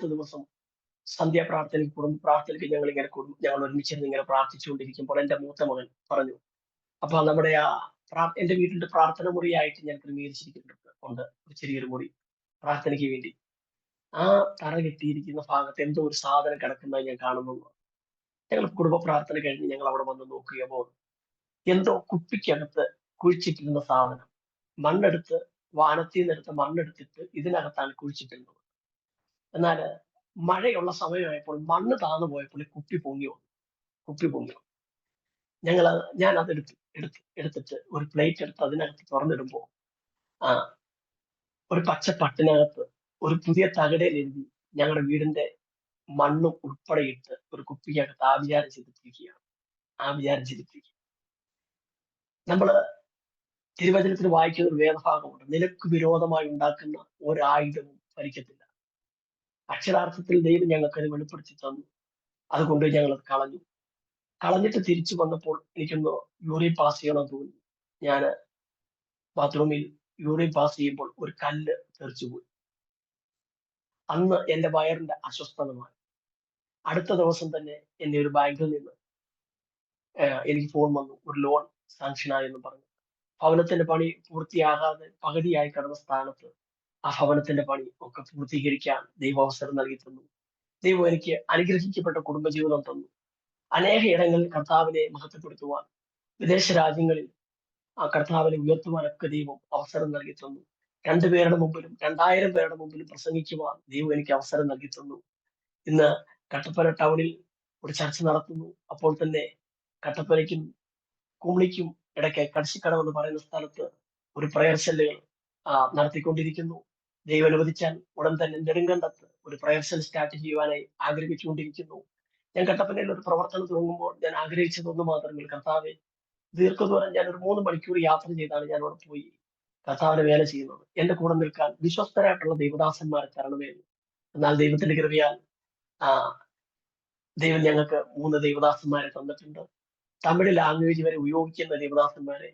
ദിവസം സന്ധ്യാപ്രാർത്ഥനയ്ക്ക് കുടുംബ പ്രാർത്ഥനയ്ക്ക് ഞങ്ങൾ ഒരുമിച്ചിരുന്ന് ഇങ്ങനെ പ്രാർത്ഥിച്ചുകൊണ്ടിരിക്കുമ്പോൾ എന്റെ മൂത്ത മകൻ പറഞ്ഞു, അപ്പൊ നമ്മുടെ എന്റെ വീട്ടിന്റെ പ്രാർത്ഥന മുറിയായിട്ട് ഞാൻ ക്രമീകരിച്ചിരിക്കുന്നുണ്ട് ഒരു ചെറിയൊരു മുറി പ്രാർത്ഥനയ്ക്ക് വേണ്ടി. ആ തറ കെട്ടിയിരിക്കുന്ന ഭാഗത്ത് എന്തോ ഒരു സാധനം കിടക്കുന്നത് ഞാൻ കാണുന്നു. ഞങ്ങൾ കുടുംബ പ്രാർത്ഥന കഴിഞ്ഞ് ഞങ്ങൾ അവിടെ വന്ന് നോക്കിയപ്പോൾ എന്തോ കുപ്പിക്കകത്ത് കുഴിച്ചിട്ടിരുന്ന സാധനം, മണ്ണെടുത്ത് വാനത്തിൽ നിന്നെടുത്ത് മണ്ണെടുത്തിട്ട് ഇതിനകത്താണ് കുഴിച്ചിട്ടിരുന്നത്. എന്നാൽ മഴയുള്ള സമയമായപ്പോൾ മണ്ണ് താന്നു പോയപ്പോൾ കുപ്പി പൊങ്ങി വന്നു. ഞാൻ അത് എടുത്തിട്ട് ഒരു പ്ലേറ്റ് എടുത്ത് അതിനകത്ത് തുറന്നിടുമ്പോ ഒരു പച്ച പട്ടിനകത്ത് ഒരു പുതിയ തകടയിൽ എഴുതി ഞങ്ങളുടെ വീടിന്റെ മണ്ണും ഉൾപ്പെടെ ഇട്ട് ഒരു കുപ്പിക്കകത്ത് ആഭിചാരം ചെയ്തിരിക്കുകയാണ്. നമ്മള് തിരുവചനത്തിൽ വായിക്കുന്ന ഒരു വേദഭാഗമുണ്ട്, നിനക്ക് വിരോധമായി ഉണ്ടാക്കുന്ന ഒരായുധവും ഫലിക്കത്തില്ല. അക്ഷരാർത്ഥത്തിൽ ദൈവം ഞങ്ങൾക്ക് അത് വെളിപ്പെടുത്തി തന്നു. അതുകൊണ്ട് ഞങ്ങൾ അത് കളഞ്ഞിട്ട് തിരിച്ചു വന്നപ്പോൾ എനിക്കൊന്ന് യൂറിൻ പാസ് ചെയ്യണമെന്ന് തോന്നി. ഞാൻ ബാത്റൂമിൽ യൂറിൻ പാസ് ചെയ്യുമ്പോൾ ഒരു കല്ല് തെറിച്ചുപോയി. അന്ന് എന്റെ വയറിന്റെ അസ്വസ്ഥത മാറി. അടുത്ത ദിവസം തന്നെ എന്നെ ഒരു ബാങ്കിൽ നിന്ന് എനിക്ക് ഫോൺ വന്നു, ഒരു ലോൺ സാങ്ഷനായെന്ന് പറഞ്ഞു. ഭവനത്തിന്റെ പണി പൂർത്തിയാകാതെ പകുതിയായി കിടന്ന സ്ഥാനത്ത് ആ ഭവനത്തിന്റെ പണി ഒക്കെ പൂർത്തീകരിക്കാൻ ദൈവം അവസരം നൽകി തന്നു. ദൈവം എനിക്ക് അനുഗ്രഹിക്കപ്പെട്ട കുടുംബജീവിതം തന്നു. അനേക ഇടങ്ങളിൽ കർത്താവിനെ മഹത്വപ്പെടുത്തുവാൻ, വിദേശ രാജ്യങ്ങളിൽ ആ കർത്താവിനെ ഉയർത്തുവാനൊക്കെ ദൈവം അവസരം നൽകി തന്നു. 2 പേരുടെ മുമ്പിലും 2000 പേരുടെ മുമ്പിലും പ്രസംഗിക്കുവാൻ ദൈവം എനിക്ക് അവസരം നൽകി തന്നു. ഇന്ന് കട്ടപ്പന ടൗണിൽ ഒരു ചർച്ച നടത്തുന്നു. അപ്പോൾ തന്നെ കട്ടപ്പനയ്ക്കും കുമളിക്കും ഇടയ്ക്ക് കടശിക്കടവ് എന്ന് പറയുന്ന സ്ഥലത്ത് ഒരു പ്രയർ സെല്ലുകൾ നടത്തിക്കൊണ്ടിരിക്കുന്നു. ദൈവം അനുവദിച്ചാൽ ഉടൻ തന്നെ നെടുങ്കണ്ടത്ത് ഒരു പ്രയർ സെൽ സ്റ്റാർട്ട് ചെയ്യുവാനായി ആഗ്രഹിച്ചുകൊണ്ടിരിക്കുന്നു. ഞാൻ കട്ടപ്പനയിൽ ഒരു പ്രവർത്തനം തുടങ്ങുമ്പോൾ ഞാൻ ആഗ്രഹിച്ചതൊന്ന് മാത്രമേ, കർത്താവെ, ദീർഘദൂരം ഞാൻ ഒരു 3 മണിക്കൂർ യാത്ര ചെയ്താണ് ഞാൻ അവിടെ പോയി കർത്താവിനെ വേല ചെയ്യുന്നത്. എന്റെ കൂടെ നിൽക്കാൻ വിശ്വസ്തരായിട്ടുള്ള ദൈവദാസന്മാരെ തരണമേ. എന്നാൽ ദൈവത്തിന്റെ കൃപയാൽ ദൈവം ഞങ്ങൾക്ക് 3 ദൈവദാസന്മാരെ തന്നിട്ടുണ്ട്. തമിഴ് ലാംഗ്വേജ് വരെ ഉപയോഗിക്കുന്ന ദൈവദാസന്മാരെ.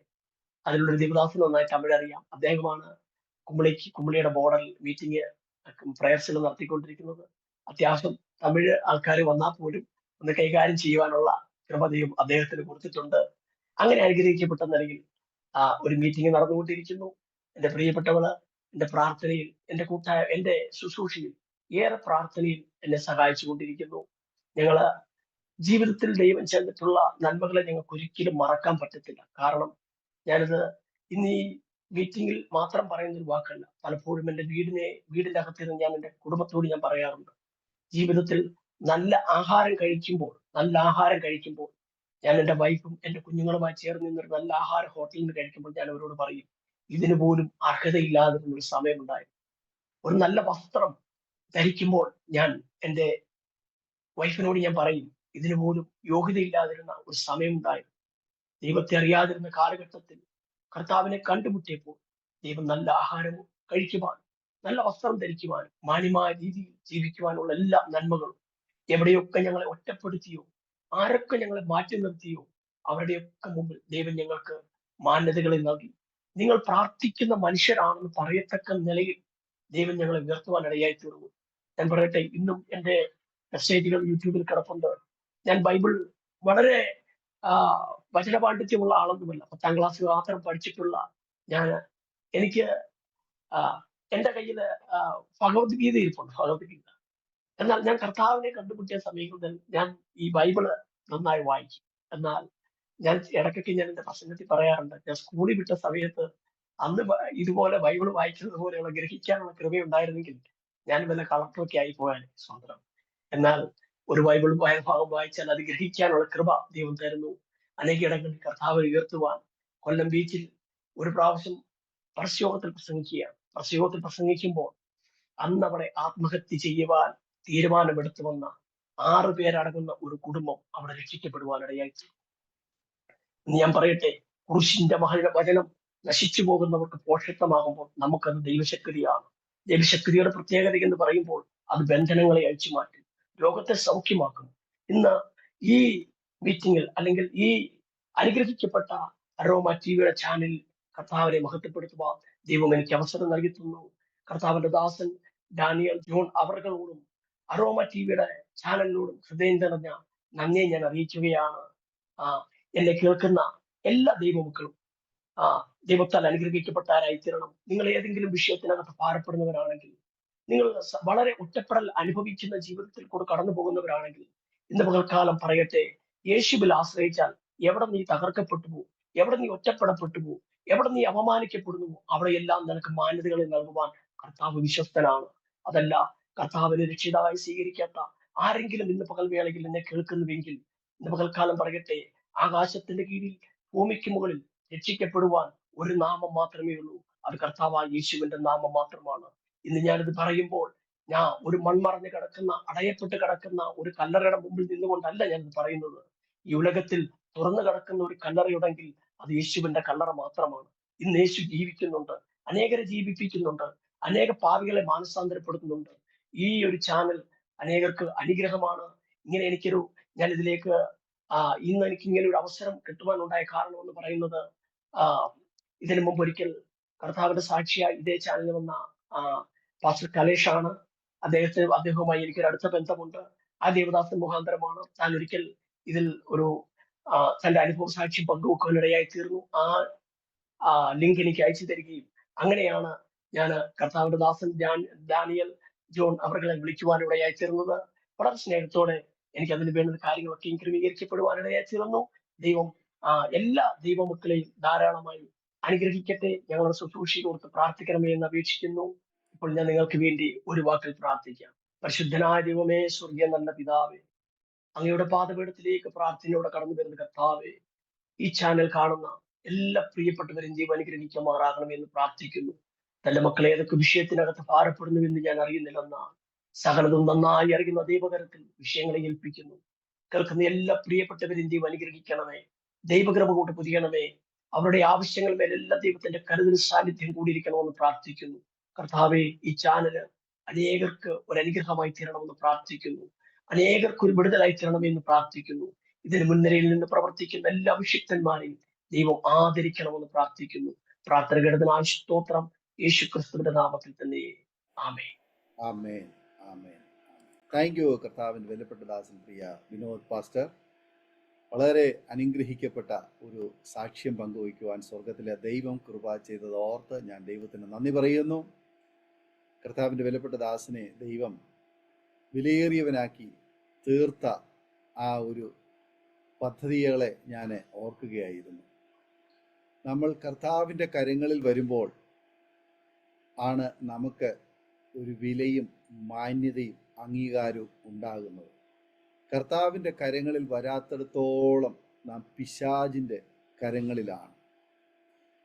അതിലുള്ള ദൈവദാസൻ നന്നായി തമിഴ് അറിയാം. അദ്ദേഹമാണ് കുമളിയുടെ ബോർഡറിൽ മീറ്റിംഗ് പ്രയർസിൽ നടത്തിക്കൊണ്ടിരിക്കുന്നത്. അത്യാവശ്യം തമിഴ് ആൾക്കാർ വന്നാൽ പോലും ഒന്ന് കൈകാര്യം ചെയ്യുവാനുള്ള കൃപതയും അദ്ദേഹത്തിന് കൊടുത്തിട്ടുണ്ട്. അങ്ങനെ അനുഗ്രഹിക്കപ്പെട്ട നിലയിൽ ഒരു മീറ്റിംഗ് നടന്നുകൊണ്ടിരിക്കുന്നു. എന്റെ പ്രിയപ്പെട്ടവള് എന്റെ പ്രാർത്ഥനയിൽ, എന്റെ ശുശ്രൂഷയിൽ, ഏറെ പ്രാർത്ഥനയിൽ എന്നെ സഹായിച്ചു കൊണ്ടിരിക്കുന്നു. ഞങ്ങള് ജീവിതത്തിൽ ദൈവം ചെയ്തിട്ടുള്ള നന്മകളെ ഞങ്ങൾക്ക് ഒരിക്കലും മറക്കാൻ പറ്റത്തില്ല. കാരണം ഞാനിത് ഇന്ന് ഈ മീറ്റിംഗിൽ മാത്രം പറയുന്ന ഒരു വാക്കല്ല. പലപ്പോഴും എൻ്റെ വീടിന്റെ അകത്തിരുന്ന് ഞാൻ എൻ്റെ കുടുംബത്തോട് ഞാൻ പറയാറുണ്ട്. ജീവിതത്തിൽ നല്ല ആഹാരം കഴിക്കുമ്പോൾ ഞാൻ എൻ്റെ വൈഫും എൻ്റെ കുഞ്ഞുങ്ങളുമായി ചേർന്ന് നിന്നൊരു നല്ല ആഹാരം ഹോട്ടലിൽ നിന്ന് കഴിക്കുമ്പോൾ ഞാൻ അവരോട് പറയും, ഇതിന് പോലും അർഹതയില്ലാതിരുന്ന ഒരു സമയമുണ്ടായിരുന്നു. ഒരു നല്ല വസ്ത്രം ധരിക്കുമ്പോൾ ഞാൻ എൻ്റെ വൈഫിനോട് ഞാൻ പറയും, ഇതിന് പോലും യോഗ്യതയില്ലാതിരുന്ന ഒരു സമയമുണ്ടായിരുന്നു. ദൈവത്തെ അറിയാതിരുന്ന കാലഘട്ടത്തിൽ കർത്താവിനെ കണ്ടുമുട്ടിയപ്പോൾ ദൈവം നല്ല ആഹാരം കഴിക്കുവാനും നല്ല വസ്ത്രം ധരിക്കുവാനും മാന്യമായ രീതിയിൽ ജീവിക്കുവാനുള്ള എല്ലാ നന്മകളും എവിടെയൊക്കെ ഞങ്ങളെ ഒറ്റപ്പെടുത്തിയോ ആരൊക്കെ ഞങ്ങളെ മാറ്റി നിർത്തിയോ അവരുടെയൊക്കെ മുമ്പിൽ ദൈവം ഞങ്ങൾക്ക് മാന്യതകളെ നൽകി. നിങ്ങൾ പ്രാർത്ഥിക്കുന്ന മനുഷ്യരാണെന്ന് പറയത്തക്ക നിലയിൽ ദൈവം ഞങ്ങളെ ഉയർത്തുവാൻ ഇടയായി തീർന്നു. ഞാൻ പറയട്ടെ, ഇന്നും എൻ്റെ മെസ്സേജുകൾ യൂട്യൂബിൽ കിടപ്പുണ്ട്. ഞാൻ ബൈബിൾ വളരെ വചനപാണ്ഡിത്യമുള്ള ആളൊന്നുമല്ല. 10ാം ക്ലാസ് മാത്രം പഠിച്ചിട്ടുള്ള ഞാൻ എനിക്ക് എൻ്റെ കയ്യിൽ ഭഗവത്ഗീത ഇരിപ്പുണ്ട്, ഭഗവത്ഗീത. എന്നാൽ ഞാൻ കർത്താവിനെ കണ്ടുമുട്ടിയ സമയങ്ങളിൽ ഞാൻ ഈ ബൈബിള് നന്നായി വായിക്കും. എന്നാൽ ഞാൻ ഇടയ്ക്കൊക്കെ ഞാൻ എൻ്റെ പ്രസംഗത്തിൽ പറയാറുണ്ട്, ഞാൻ സ്കൂളിൽ വിട്ട സമയത്ത് അന്ന് ഇതുപോലെ ബൈബിള് വായിക്കുന്നത് പോലെയുള്ള ഗ്രഹിക്കാനുള്ള കൃപയുണ്ടായിരുന്നെങ്കിൽ ഞാൻ വല്ല കളക്ടറൊക്കെ ആയി പോയാൽ സ്വന്തം. എന്നാൽ ഒരു ബൈബിൾ ഭാഗം വായിച്ചാൽ അത് ഗ്രഹിക്കാനുള്ള കൃപ ദൈവം തരുന്നു. അനേകയിടങ്ങളിൽ കർത്താവ് ഉയർത്തുവാൻ കൊല്ലം ബീച്ചിൽ ഒരു പ്രാവശ്യം പ്രസ്യോഗത്തിൽ പ്രസംഗിക്കുമ്പോൾ അന്ന് അവിടെ ആത്മഹത്യ ചെയ്യുവാൻ തീരുമാനമെടുത്തു വന്ന 6 പേരടങ്ങുന്ന ഒരു കുടുംബം അവിടെ രക്ഷിക്കപ്പെടുവാനിടയായി. ഞാൻ പറയട്ടെ, കുരിശിന്റെ വചനം നശിച്ചു പോകുന്നവർക്ക് പോഷകമാകുമ്പോൾ നമുക്കത് ദൈവശക്തിയാണ്. ദൈവശക്തിയുടെ പ്രത്യേകത എന്ന് പറയുമ്പോൾ അത് ബന്ധനങ്ങളെ അഴിച്ചു മാറ്റും, രോഗത്തെ സൗഖ്യമാക്കും. ഇന്ന് ഈ മീറ്റിംഗിൽ അല്ലെങ്കിൽ ഈ അനുഗ്രഹിക്കപ്പെട്ട അരോമ ടിവിയുടെ ചാനലിൽ കർത്താവിനെ മഹത്വപ്പെടുത്തുവാൻ ദൈവം എനിക്ക് അവസരം നൽകി തന്നു. കർത്താവിന്റെ ദാസൻ ഡാനിയൽ ജോൺ അവറുകളോടും അരോമ ടിവിയുടെ ചാനലിനോടും ഹൃദയം നിറഞ്ഞ നന്ദിയെ ഞാൻ അറിയിക്കുകയാണ്. എന്നെ കേൾക്കുന്ന എല്ലാ ദൈവമക്കളും ദൈവത്താൽ അനുഗ്രഹിക്കപ്പെട്ടാരായി തീരണം. നിങ്ങൾ ഏതെങ്കിലും വിഷയത്തിനകത്ത് ഭാരപ്പെടുന്നവരാണെങ്കിൽ, നിങ്ങൾ വളരെ ഒറ്റപ്പെടൽ അനുഭവിക്കുന്ന ജീവിതത്തിൽ കൂടെ കടന്നു പോകുന്നവരാണെങ്കിൽ, ഇന്ന് പകൽക്കാലം പറയട്ടെ, യേശുവിൽ ആശ്രയിച്ചാൽ എവിടെ നീ തകർക്കപ്പെട്ടു പോകും, എവിടെ നീ ഒറ്റപ്പെടപ്പെട്ടു പോകും, എവിടെ നീ അപമാനിക്കപ്പെടുന്നു, അവിടെയെല്ലാം നിനക്ക് മാന്യതകളെ നൽകുവാൻ കർത്താവ് വിശ്വസ്തനാണ്. അതല്ല, കർത്താവിനെ രക്ഷിതാവായി സ്വീകരിക്കാത്ത ആരെങ്കിലും ഇന്ന് പകൽ വേളയിൽ എന്നെ കേൾക്കുന്നുവെങ്കിൽ, ഇന്ന് പകൽക്കാലം പറയട്ടെ, ആകാശത്തിന്റെ കീഴിൽ ഭൂമിക്ക് മുകളിൽ രക്ഷിക്കപ്പെടുവാൻ ഒരു നാമം മാത്രമേ ഉള്ളൂ. അത് കർത്താവായ യേശുവിന്റെ നാമം മാത്രമാണ്. ഇന്ന് ഞാനിത് പറയുമ്പോൾ ഞാൻ ഒരു മൺമറഞ്ഞ് കിടക്കുന്ന, അടയപ്പെട്ട് കിടക്കുന്ന ഒരു കല്ലറയുടെ മുമ്പിൽ നിന്നുകൊണ്ടല്ല ഞാനിത് പറയുന്നത്. ഈ ഉലകത്തിൽ തുറന്നു കിടക്കുന്ന ഒരു കല്ലറയുടെങ്കിൽ അത് യേശുവിന്റെ കല്ലറ മാത്രമാണ്. ഇന്ന് യേശു ജീവിക്കുന്നുണ്ട്, അനേകരെ ജീവിപ്പിക്കുന്നുണ്ട്, അനേക പാപികളെ മാനസാന്തരപ്പെടുത്തുന്നുണ്ട്. ഈ ഒരു ചാനൽ അനേകർക്ക് അനുഗ്രഹമാണ്. ഇങ്ങനെ ഞാൻ ഇതിലേക്ക് ഇന്ന് എനിക്ക് ഇങ്ങനെ ഒരു അവസരം കിട്ടുവാനുണ്ടായ കാരണം എന്ന് പറയുന്നത്, ഇതിനു മുമ്പ് ഒരിക്കൽ കർത്താവിന്റെ സാക്ഷിയായി ഇതേ ചാനലിൽ വന്ന പാസ്റ്റർ കലേഷാണ്. അദ്ദേഹവുമായി എനിക്കൊരു അടുത്ത ബന്ധമുണ്ട്. ആ ദേവദാസൻ മുഖാന്തരമാണ് താൻ ഒരിക്കൽ ഇതിൽ ഒരു തന്റെ അനുഭവ സാക്ഷ്യം പങ്കുവെക്കാനിടയായി തീർന്നു. ആ ലിങ്ക് എനിക്ക് അയച്ചു തരികയും അങ്ങനെയാണ് ഞാൻ കർത്താവിന്റെ ദാസൻ ഡാനിയൽ ജോൺ അവരെ വിളിക്കുവാനിടയായി തീർന്നത്. വളരെ സ്നേഹത്തോടെ എനിക്ക് അതിന് വേണ്ട കാര്യങ്ങളൊക്കെ ക്രമീകരിക്കപ്പെടുവാനിടയായി തീർന്നു. ദൈവം എല്ലാ ദൈവമക്കളെയും ധാരാളമായി അനുഗ്രഹിക്കട്ടെ. ഞങ്ങളുടെ ശുശ്രൂഷയെ ഓർത്ത് പ്രാർത്ഥിക്കണമേ എന്ന് അപേക്ഷിക്കുന്നു. ഇപ്പോൾ ഞാൻ നിങ്ങൾക്ക് വേണ്ടി ഒരു വാക്കിൽ പ്രാർത്ഥിക്കാം. പരിശുദ്ധനായ ദൈവമേ, സ്വർഗീയ നല്ല പിതാവേ, അങ്ങയുടെ പാദപീഠത്തിലേക്ക് പ്രാർത്ഥനയോടെ കടന്നു വരുന്ന കർത്താവേ, ഈ ചാനൽ കാണുന്ന എല്ലാ പ്രിയപ്പെട്ടവരും ദൈവം അനുഗ്രഹിക്കുമാറാകണമെന്ന് പ്രാർത്ഥിക്കുന്നു. തന്റെ മക്കളെ ഏതൊക്കെ വിഷയത്തിനകത്ത് ഭാരപ്പെടുന്നുവെന്ന് ഞാൻ അറിയുന്നില്ലെന്നാണ്. സകലതും നന്നായി അറിയുന്ന ദൈവകരത്തിൽ വിഷയങ്ങളെ ഏൽപ്പിക്കുന്നു. കേൾക്കുന്ന എല്ലാ പ്രിയപ്പെട്ടവരും ദൈവം അനുഗ്രഹിക്കണമേ, ദൈവകൃപ കൊണ്ട് പുതിയണമേ. അവരുടെ ആവശ്യങ്ങൾ മേലെല്ലാം ദൈവത്തിന്റെ കരുതൽ സാന്നിധ്യം കൂടിയിരിക്കണമെന്ന് പ്രാർത്ഥിക്കുന്നു. കർത്താവെ, ഈ ചാനല് അനേകർക്ക് ഒരു അനുഗ്രഹമായി തീരണമെന്ന് പ്രാർത്ഥിക്കുന്നു. അനേകർക്ക് ഒരു വിടുതലായി തീരണമെന്ന് പ്രാർത്ഥിക്കുന്നു. ഇതിന് മുൻനിരയിൽ നിന്ന് പ്രവർത്തിക്കുന്ന എല്ലാ അഭിഷിക്തന്മാരെയും ദൈവം ആദരിക്കണമെന്ന് പ്രാർത്ഥിക്കുന്നു. പ്രാർത്ഥന കേട്ടതിനായി സ്തോത്രം, യേശു ക്രിസ്തുവിന്റെ നാമത്തിൽ തന്നെ. ആമേൻ. ആമേൻ. ആമേൻ. താങ്ക് യു കർത്താവിൻ്റെ വിലപ്പെട്ട ദാസൻ പ്രിയ വിനോദ് പാസ്റ്റർ. വളരെ അനുഗ്രഹിക്കപ്പെട്ട ഒരു സാക്ഷ്യം പങ്കുവയ്ക്കുവാൻ സ്വർഗത്തിലെ ദൈവം കൃപ ചെയ്തത് ഓർത്ത് ഞാൻ ദൈവത്തിന് നന്ദി പറയുന്നു. കർത്താവിൻ്റെ വിലപ്പെട്ട ദാസനെ ദൈവം വിലയേറിയവനാക്കി തീർത്ത ആ ഒരു പദ്ധതികളെ ഞാൻ ഓർക്കുകയായിരുന്നു. നമ്മൾ കർത്താവിൻ്റെ കരങ്ങളിൽ വരുമ്പോൾ ആണ് നമുക്ക് ഒരു വിലയും മാന്യതയും അംഗീകാരവും ഉണ്ടാകുന്നത്. കർത്താവിൻ്റെ കരങ്ങളിൽ വരാത്തിടത്തോളം നാം പിശാചിൻ്റെ കരങ്ങളിലാണ്.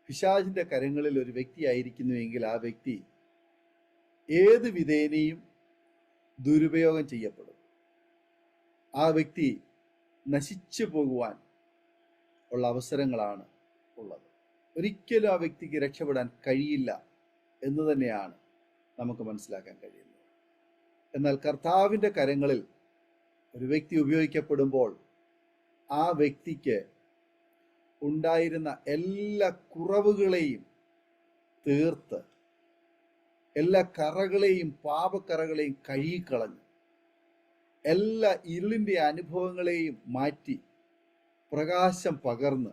പിശാചിൻ്റെ കരങ്ങളിൽ ഒരു വ്യക്തി ആയിരിക്കുന്നുവെങ്കിൽ ആ വ്യക്തി ഏത് വിധേനയും ദുരുപയോഗം ചെയ്യപ്പെടും. ആ വ്യക്തി നശിച്ചു പോകുവാൻ ഉള്ള അവസരങ്ങളാണ് ഉള്ളത്. ഒരിക്കലും ആ വ്യക്തിക്ക് രക്ഷപ്പെടാൻ കഴിയില്ല എന്ന് തന്നെയാണ് നമുക്ക് മനസ്സിലാക്കാൻ കഴിയുന്നത്. എന്നാൽ കർത്താവിൻ്റെ കരങ്ങളിൽ ഒരു വ്യക്തി ഉപയോഗിക്കപ്പെടുമ്പോൾ ആ വ്യക്തിക്ക് ഉണ്ടായിരുന്ന എല്ലാ കുറവുകളെയും തീർത്ത് എല്ലാ കറകളെയും പാപക്കറകളെയും കഴുകിക്കളഞ്ഞ് എല്ലാ ഇരുളിൻ്റെ അനുഭവങ്ങളെയും മാറ്റി പ്രകാശം പകർന്ന്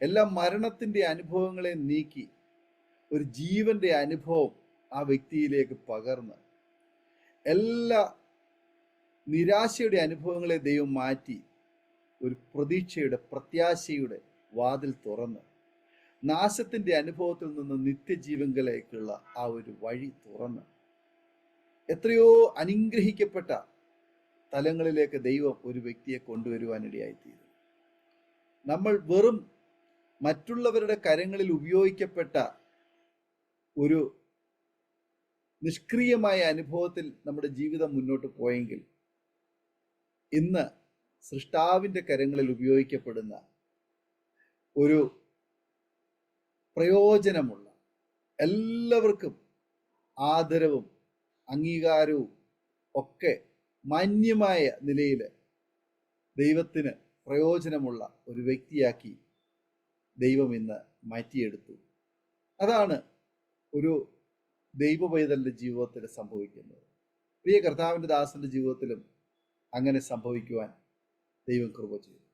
എല്ലാ മരണത്തിൻ്റെ അനുഭവങ്ങളെയും നീക്കി ഒരു ജീവന്റെ അനുഭവം ആ വ്യക്തിയിലേക്ക് പകർന്ന് എല്ലാ നിരാശയുടെ അനുഭവങ്ങളെ ദൈവം മാറ്റി ഒരു പ്രതീക്ഷയുടെ പ്രത്യാശയുടെ വാതിൽ തുറന്ന് നാശത്തിൻ്റെ അനുഭവത്തിൽ നിന്ന് നിത്യജീവങ്കിലേക്കുള്ള ആ ഒരു വഴി തുറന്ന് എത്രയോ അനുഗ്രഹിക്കപ്പെട്ട തലങ്ങളിലേക്ക് ദൈവം ഒരു വ്യക്തിയെ കൊണ്ടുവരുവാനിടയായിത്തീരുന്നു. നമ്മൾ വെറും മറ്റുള്ളവരുടെ കരങ്ങളിൽ ഉപയോഗിക്കപ്പെട്ട ഒരു നിഷ്ക്രിയമായ അനുഭവത്തിൽ നമ്മുടെ ജീവിതം മുന്നോട്ട് പോയെങ്കിൽ ഇന്ന് സൃഷ്ടാവിൻ്റെ കരങ്ങളിൽ ഉപയോഗിക്കപ്പെടുന്ന ഒരു പ്രയോജനമുള്ള എല്ലാവർക്കും ആദരവും അംഗീകാരവും ഒക്കെ മാന്യമായ നിലയിൽ ദൈവത്തിന് പ്രയോജനമുള്ള ഒരു വ്യക്തിയാക്കി ദൈവം ഇന്ന് മാറ്റിയെടുത്തു. അതാണ് ഒരു ദൈവ പൈതലിൻ്റെ ജീവിതത്തിൽ സംഭവിക്കുന്നത്. പ്രിയ കർത്താവിൻ്റെ ദാസന്റെ ജീവിതത്തിലും അങ്ങനെ സംഭവിക്കുവാൻ ദൈവം കൃപ ചെയ്തു.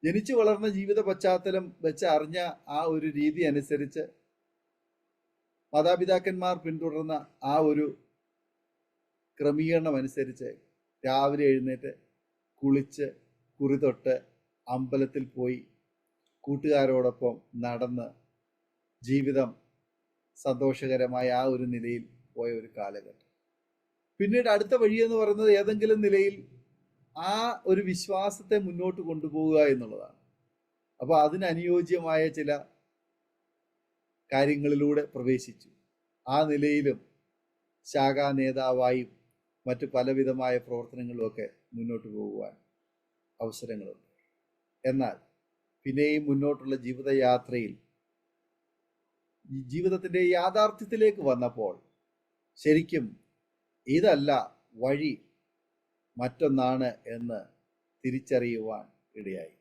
ജനിച്ചു വളർന്ന ജീവിത പശ്ചാത്തലം വെച്ച് അറിഞ്ഞ ആ ഒരു രീതി അനുസരിച്ച് മാതാപിതാക്കന്മാർ പിന്തുടർന്ന ആ ഒരു ക്രമീകരണം അനുസരിച്ച് രാവിലെ എഴുന്നേറ്റ് കുളിച്ച് കുറിതൊട്ട് അമ്പലത്തിൽ പോയി കൂട്ടുകാരോടൊപ്പം നടന്ന് ജീവിതം സന്തോഷകരമായ ആ ഒരു നിലയിൽ പോയ ഒരു കാലഘട്ടം. പിന്നീട് അടുത്ത വഴിയെന്ന് പറയുന്നത് ഏതെങ്കിലും നിലയിൽ ആ ഒരു വിശ്വാസത്തെ മുന്നോട്ട് കൊണ്ടുപോവുക എന്നുള്ളതാണ്. അപ്പോൾ അതിനനുയോജ്യമായ ചില കാര്യങ്ങളിലൂടെ പ്രവേശിച്ചു. ആ നിലയിലും ശാഖാ നേതാവായും മറ്റു പലവിധമായ പ്രവർത്തനങ്ങളുമൊക്കെ മുന്നോട്ട് പോകുവാൻ അവസരങ്ങളുണ്ട്. എന്നാൽ പിന്നെയും മുന്നോട്ടുള്ള ജീവിതയാത്രയിൽ ജീവിതത്തിൻ്റെ യാഥാർത്ഥ്യത്തിലേക്ക് വന്നപ്പോൾ ശരിക്കും ഇതല്ല വഴി, മറ്റൊന്നാണ് എന്ന് തിരിച്ചറിയുവാൻ ഇടയായി.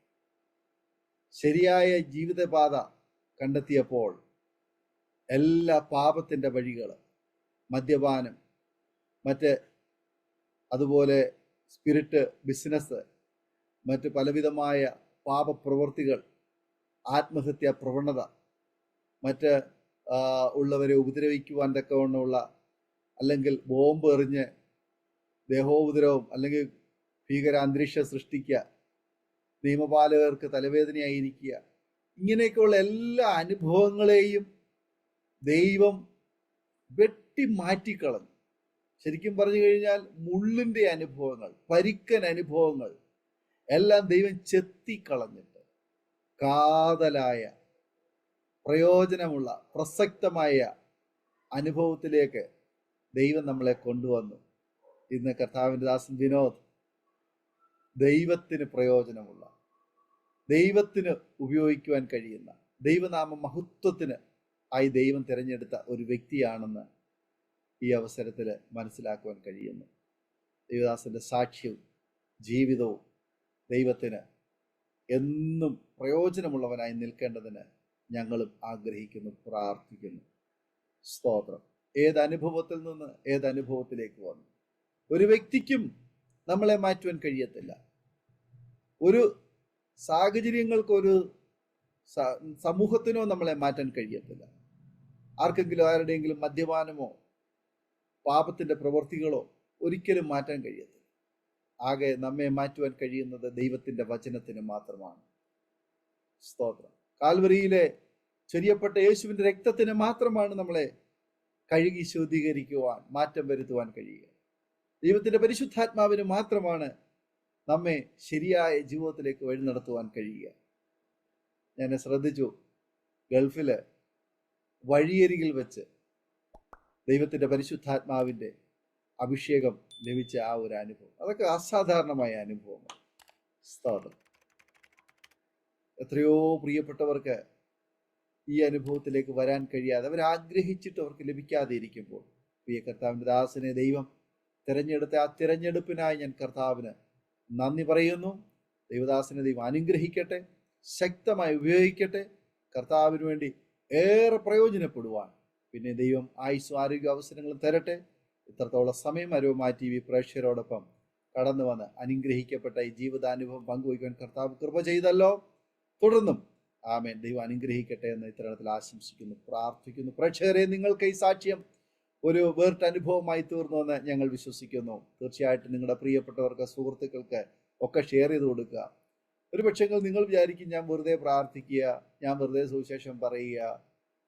ശരിയായ ജീവിതപാത കണ്ടെത്തിയപ്പോൾ എല്ലാ പാപത്തിൻ്റെ വഴികൾ, മദ്യപാനം, മറ്റ് അതുപോലെ സ്പിരിറ്റ് ബിസിനസ്, മറ്റ് പലവിധമായ പാപപ്രവൃത്തികൾ, ആത്മഹത്യാ പ്രവണത, മറ്റ് ഉള്ളവരെ ഉപദ്രവിക്കുവാൻ തക്കവണ്ണമുള്ള അല്ലെങ്കിൽ ബോംബ് എറിഞ്ഞ് ദേഹോപദ്രവം അല്ലെങ്കിൽ ഭീകരാന്തരീക്ഷം സൃഷ്ടിക്കുക, നിയമപാലകർക്ക് തലവേദനയായിരിക്കുക, ഇങ്ങനെയൊക്കെയുള്ള എല്ലാ അനുഭവങ്ങളെയും ദൈവം വെട്ടി മാറ്റിക്കളഞ്ഞു. ശരിക്കും പറഞ്ഞു കഴിഞ്ഞാൽ മുള്ളിൻ്റെ അനുഭവങ്ങൾ, പരിക്കൻ അനുഭവങ്ങൾ എല്ലാം ദൈവം ചെത്തിക്കളഞ്ഞിട്ട് കാതലായ പ്രയോജനമുള്ള പ്രസക്തമായ അനുഭവത്തിലേക്ക് ദൈവം നമ്മളെ കൊണ്ടുവന്നു. ഇന്ന് കർത്താവിൻ്റെ ദാസൻ വിനോദ് ദൈവത്തിന് പ്രയോജനമുള്ള, ദൈവത്തിന് ഉപയോഗിക്കുവാൻ കഴിയുന്ന, ദൈവനാമ മഹത്വത്തിന് ആയി ദൈവം തിരഞ്ഞെടുത്ത ഒരു വ്യക്തിയാണെന്ന് ഈ അവസരത്തിൽ മനസ്സിലാക്കുവാൻ കഴിയുന്നു. ദൈവദാസന്റെ സാക്ഷ്യവും ജീവിതവും ദൈവത്തിന് എന്നും പ്രയോജനമുള്ളവനായി നിൽക്കേണ്ടതിന് ഞങ്ങളും ആഗ്രഹിക്കുന്നു, പ്രാർത്ഥിക്കുന്നു. സ്തോത്രം. ഏതനുഭവത്തിൽ നിന്ന് ഏതനുഭവത്തിലേക്ക് വന്നു. ഒരു വ്യക്തിക്കും നമ്മളെ മാറ്റുവാൻ കഴിയത്തില്ല. ഒരു സാഹചര്യങ്ങൾക്കൊരു സമൂഹത്തിനോ നമ്മളെ മാറ്റാൻ കഴിയത്തില്ല. ആർക്കെങ്കിലും ആരുടെയെങ്കിലും മദ്യപാനമോ പാപത്തിൻ്റെ പ്രവൃത്തികളോ ഒരിക്കലും മാറ്റാൻ കഴിയത്തില്ല. ആകെ നമ്മെ മാറ്റുവാൻ കഴിയുന്നത് ദൈവത്തിൻ്റെ വചനത്തിന് മാത്രമാണ്. സ്തോത്രം. കാൽവരിയിലെ ചൊരിയപ്പെട്ട യേശുവിൻ്റെ രക്തത്തിന് മാത്രമാണ് നമ്മളെ കഴുകി ശുദ്ധീകരിക്കുവാൻ, മാറ്റം വരുത്തുവാൻ കഴിയുക. ദൈവത്തിൻ്റെ പരിശുദ്ധാത്മാവിന് മാത്രമാണ് നമ്മെ ശരിയായ ജീവിതത്തിലേക്ക് വഴി നടത്തുവാൻ കഴിയുക. ഞാൻ ശ്രദ്ധിച്ചു, ഗൾഫിൽ വഴിയരികിൽ വെച്ച് ദൈവത്തിൻ്റെ പരിശുദ്ധാത്മാവിൻ്റെ അഭിഷേകം ലഭിച്ച ആ ഒരു അനുഭവം, അതൊക്കെ അസാധാരണമായ അനുഭവമാണ്. സ്തോത്രം. എത്രയോ പ്രിയപ്പെട്ടവർക്ക് ഈ അനുഭവത്തിലേക്ക് വരാൻ കഴിയാതെ, അവരാഗ്രഹിച്ചിട്ട് അവർക്ക് ലഭിക്കാതെ ഇരിക്കുമ്പോൾ, പ്രിയ കർത്താവിൻ്റെ ദാസനെ ദൈവം തിരഞ്ഞെടുത്ത ആ തിരഞ്ഞെടുപ്പിനായി ഞാൻ കർത്താവിന് നന്ദി പറയുന്നു. ദൈവദാസനെ ദൈവം അനുഗ്രഹിക്കട്ടെ, ശക്തമായി ഉപയോഗിക്കട്ടെ, കർത്താവിന് വേണ്ടി ഏറെ പ്രയോജനപ്പെടുവാൻ പിന്നെ ദൈവം ആയുസ്സും ആരോഗ്യ അവസരങ്ങളും തരട്ടെ. ഇത്രത്തോളം സമയം അരോമ TV പ്രേക്ഷകരോടൊപ്പം കടന്നു വന്ന് അനുഗ്രഹിക്കപ്പെട്ട ഈ ജീവിതാനുഭവം പങ്കുവയ്ക്കാൻ കർത്താവ് കൃപ ചെയ്തല്ലോ. തുടർന്നും ആമേൻ. ദൈവം അനുഗ്രഹിക്കട്ടെ എന്ന് ഇത്തരത്തിൽ ആശംസിക്കുന്നു, പ്രാർത്ഥിക്കുന്നു. പ്രേക്ഷകരെ, നിങ്ങൾക്ക് ഈ സാക്ഷ്യം ഒരു വേറിട്ട അനുഭവമായി തീർന്നുവെന്ന് ഞങ്ങൾ വിശ്വസിക്കുന്നു. തീർച്ചയായിട്ടും നിങ്ങളുടെ പ്രിയപ്പെട്ടവർക്ക്, സുഹൃത്തുക്കൾക്ക് ഒക്കെ ഷെയർ ചെയ്ത് കൊടുക്കുക. ഒരു പക്ഷെങ്കിൽ നിങ്ങൾ വിചാരിക്കും ഞാൻ വെറുതെ പ്രാർത്ഥിക്കുക, ഞാൻ വെറുതെ സുവിശേഷം പറയുക,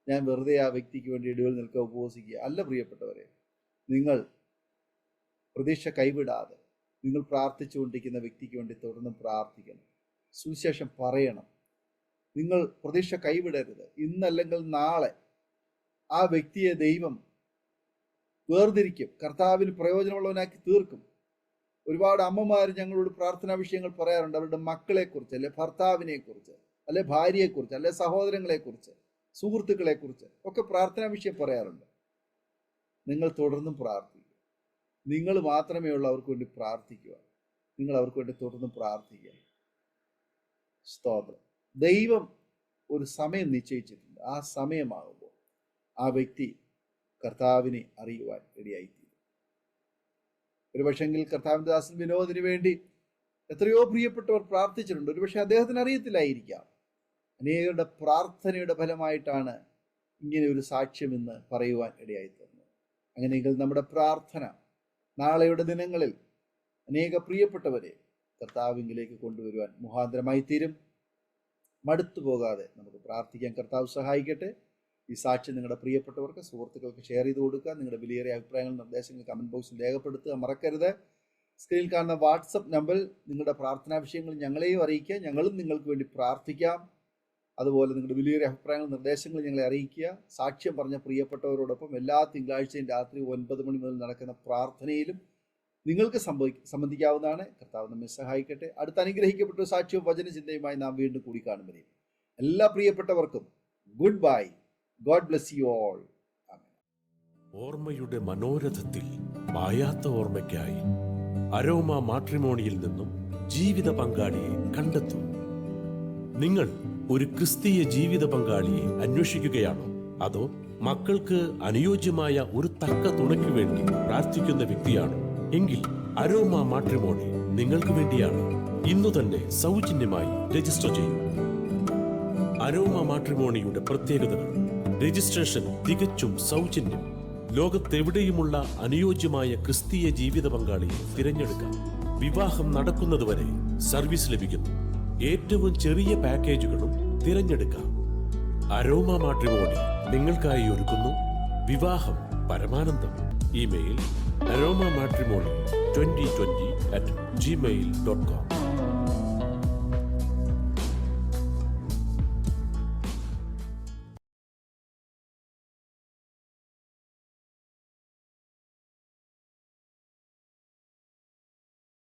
ഞാൻ വെറുതെ ആ വ്യക്തിക്ക് വേണ്ടി ഇടയിൽ നിൽക്കുക, ഉപവസിക്കുക. അല്ല പ്രിയപ്പെട്ടവരെ, നിങ്ങൾ പ്രതീക്ഷ കൈവിടാതെ നിങ്ങൾ പ്രാർത്ഥിച്ചുകൊണ്ടിരിക്കുന്ന വ്യക്തിക്ക് വേണ്ടി തുടർന്ന് പ്രാർത്ഥിക്കണം, സുവിശേഷം പറയണം. നിങ്ങൾ പ്രതീക്ഷ കൈവിടരുത്. ഇന്നല്ലെങ്കിൽ നാളെ ആ വ്യക്തിയെ ദൈവം വേർതിരിക്കും, കർത്താവിന് പ്രയോജനമുള്ളവനാക്കി തീർക്കും. ഒരുപാട് അമ്മമാർ ഞങ്ങളോട് പ്രാർത്ഥനാ വിഷയങ്ങൾ പറയാറുണ്ട്. അവരുടെ മക്കളെക്കുറിച്ച്, അല്ലെ ഭർത്താവിനെക്കുറിച്ച്, അല്ലെ ഭാര്യയെക്കുറിച്ച്, അല്ലെ സഹോദരങ്ങളെക്കുറിച്ച്, സുഹൃത്തുക്കളെക്കുറിച്ച് ഒക്കെ പ്രാർത്ഥനാ വിഷയം പറയാറുണ്ട്. നിങ്ങൾ തുടർന്നും പ്രാർത്ഥിക്കുക. നിങ്ങൾ മാത്രമേ ഉള്ളൂ അവർക്ക് വേണ്ടി പ്രാർത്ഥിക്കുക. നിങ്ങൾ അവർക്ക് വേണ്ടി തുടർന്നും പ്രാർത്ഥിക്കുക. സ്തോത്രം. ദൈവം ഒരു സമയം നിശ്ചയിച്ചിട്ടുണ്ട്. ആ സമയമാകുമ്പോൾ ആ വ്യക്തി കർത്താവിനെ അറിയുവാൻ ഇടയായിത്തീരും. ഒരു പക്ഷെങ്കിൽ കർത്താവിൻ്റെ ദാസൻ വിനോദിന് വേണ്ടി എത്രയോ പ്രിയപ്പെട്ടവർ പ്രാർത്ഥിച്ചിട്ടുണ്ട്. ഒരുപക്ഷെ അദ്ദേഹത്തിന് അറിയത്തില്ലായിരിക്കാം. അനേകരുടെ പ്രാർത്ഥനയുടെ ഫലമായിട്ടാണ് ഇങ്ങനെ ഒരു സാക്ഷ്യം ഇന്ന് പറയുവാൻ ഇടയായിത്തീർന്നത്. അങ്ങനെയെങ്കിൽ നമ്മുടെ പ്രാർത്ഥന നാളെയുടെ ദിനങ്ങളിൽ അനേക പ്രിയപ്പെട്ടവരെ കർത്താവിലേക്ക് കൊണ്ടുവരുവാൻ മുഖാന്തരമായി തീരും. മടുത്തു പോകാതെ നമുക്ക് പ്രാർത്ഥിക്കാൻ കർത്താവ് സഹായിക്കട്ടെ. ഈ സാക്ഷ്യം നിങ്ങളുടെ പ്രിയപ്പെട്ടവർക്ക്, സുഹൃത്തുക്കൾക്ക് ഷെയർ ചെയ്ത് കൊടുക്കുക. നിങ്ങളുടെ വിലയേറിയ അഭിപ്രായങ്ങൾ, നിർദ്ദേശങ്ങൾ കമൻറ്റ് ബോക്സിൽ രേഖപ്പെടുത്തുക മറക്കരുത്. സ്ക്രീനിൽ കാണുന്ന വാട്സപ്പ് നമ്പറിൽ നിങ്ങളുടെ പ്രാർത്ഥനാ വിഷയങ്ങൾ ഞങ്ങളെയും അറിയിക്കുക, ഞങ്ങളും നിങ്ങൾക്ക് വേണ്ടി പ്രാർത്ഥിക്കാം. അതുപോലെ നിങ്ങളുടെ വിലയേറിയ അഭിപ്രായങ്ങൾ, നിർദ്ദേശങ്ങൾ ഞങ്ങളെ അറിയിക്കുക. സാക്ഷ്യം പറഞ്ഞ പ്രിയപ്പെട്ടവരോടൊപ്പം എല്ലാ തിങ്കളാഴ്ചയും രാത്രി 9 മണി മുതൽ നടക്കുന്ന പ്രാർത്ഥനയിലും നിങ്ങൾക്ക് സംബന്ധിക്കാവുന്നതാണ്. കർത്താവ് നമ്മെ സഹായിക്കട്ടെ. അടുത്ത അനുഗ്രഹിക്കപ്പെട്ട സാക്ഷ്യവും വചനചിന്തയുമായി നാം വീണ്ടും കൂടി കാണും. എല്ലാ പ്രിയപ്പെട്ടവർക്കും good bye. God bless you all. ഓർമ്മയുടെ മനോരഥത്തിൽ മായാത്ത ഓർമ്മയ്ക്കായി അരോമ മാട്രിമോണിയിൽ നിന്നും ജീവിത പങ്കാളിയെ കണ്ടെത്തൂ. നിങ്ങൾ ഒരു ക്രിസ്തീയ ജീവിത പങ്കാളിയെ അന്വേഷിക്കുകയാണോ? അതോ മക്കൾക്ക് അനുയോജ്യമായ ഒരു തക്ക തുണയ്ക്ക് വേണ്ടി പ്രാർത്ഥിക്കുന്ന വ്യക്തിയാണോ? എങ്കിൽ അരോമ മാട്രിമോണി നിങ്ങൾക്ക് വേണ്ടിയാണ്. ഇന്നു തന്നെ സൗജന്യമായി രജിസ്റ്റർ ചെയ്യൂ. അരോമ മാട്രിമോണിയുടെ പ്രത്യേകതകൾ: രജിസ്ട്രേഷൻ തികച്ചും സൗജന്യം. ലോകത്തെവിടെയുമുള്ള അനുയോജ്യമായ ക്രിസ്തീയ ജീവിത പങ്കാളിയെ തിരഞ്ഞെടുക്കാം. വിവാഹം നടക്കുന്നതുവരെ സർവീസ് ലഭിക്കുന്നു. ഏറ്റവും ചെറിയ പാക്കേജുകളും തിരഞ്ഞെടുക്കാം. അരോമ മാട്രിമോണി നിങ്ങൾക്കായി ഒരുക്കുന്നു വിവാഹം പരമാനന്ദം. Email aroma matrimony2020@gmail.com.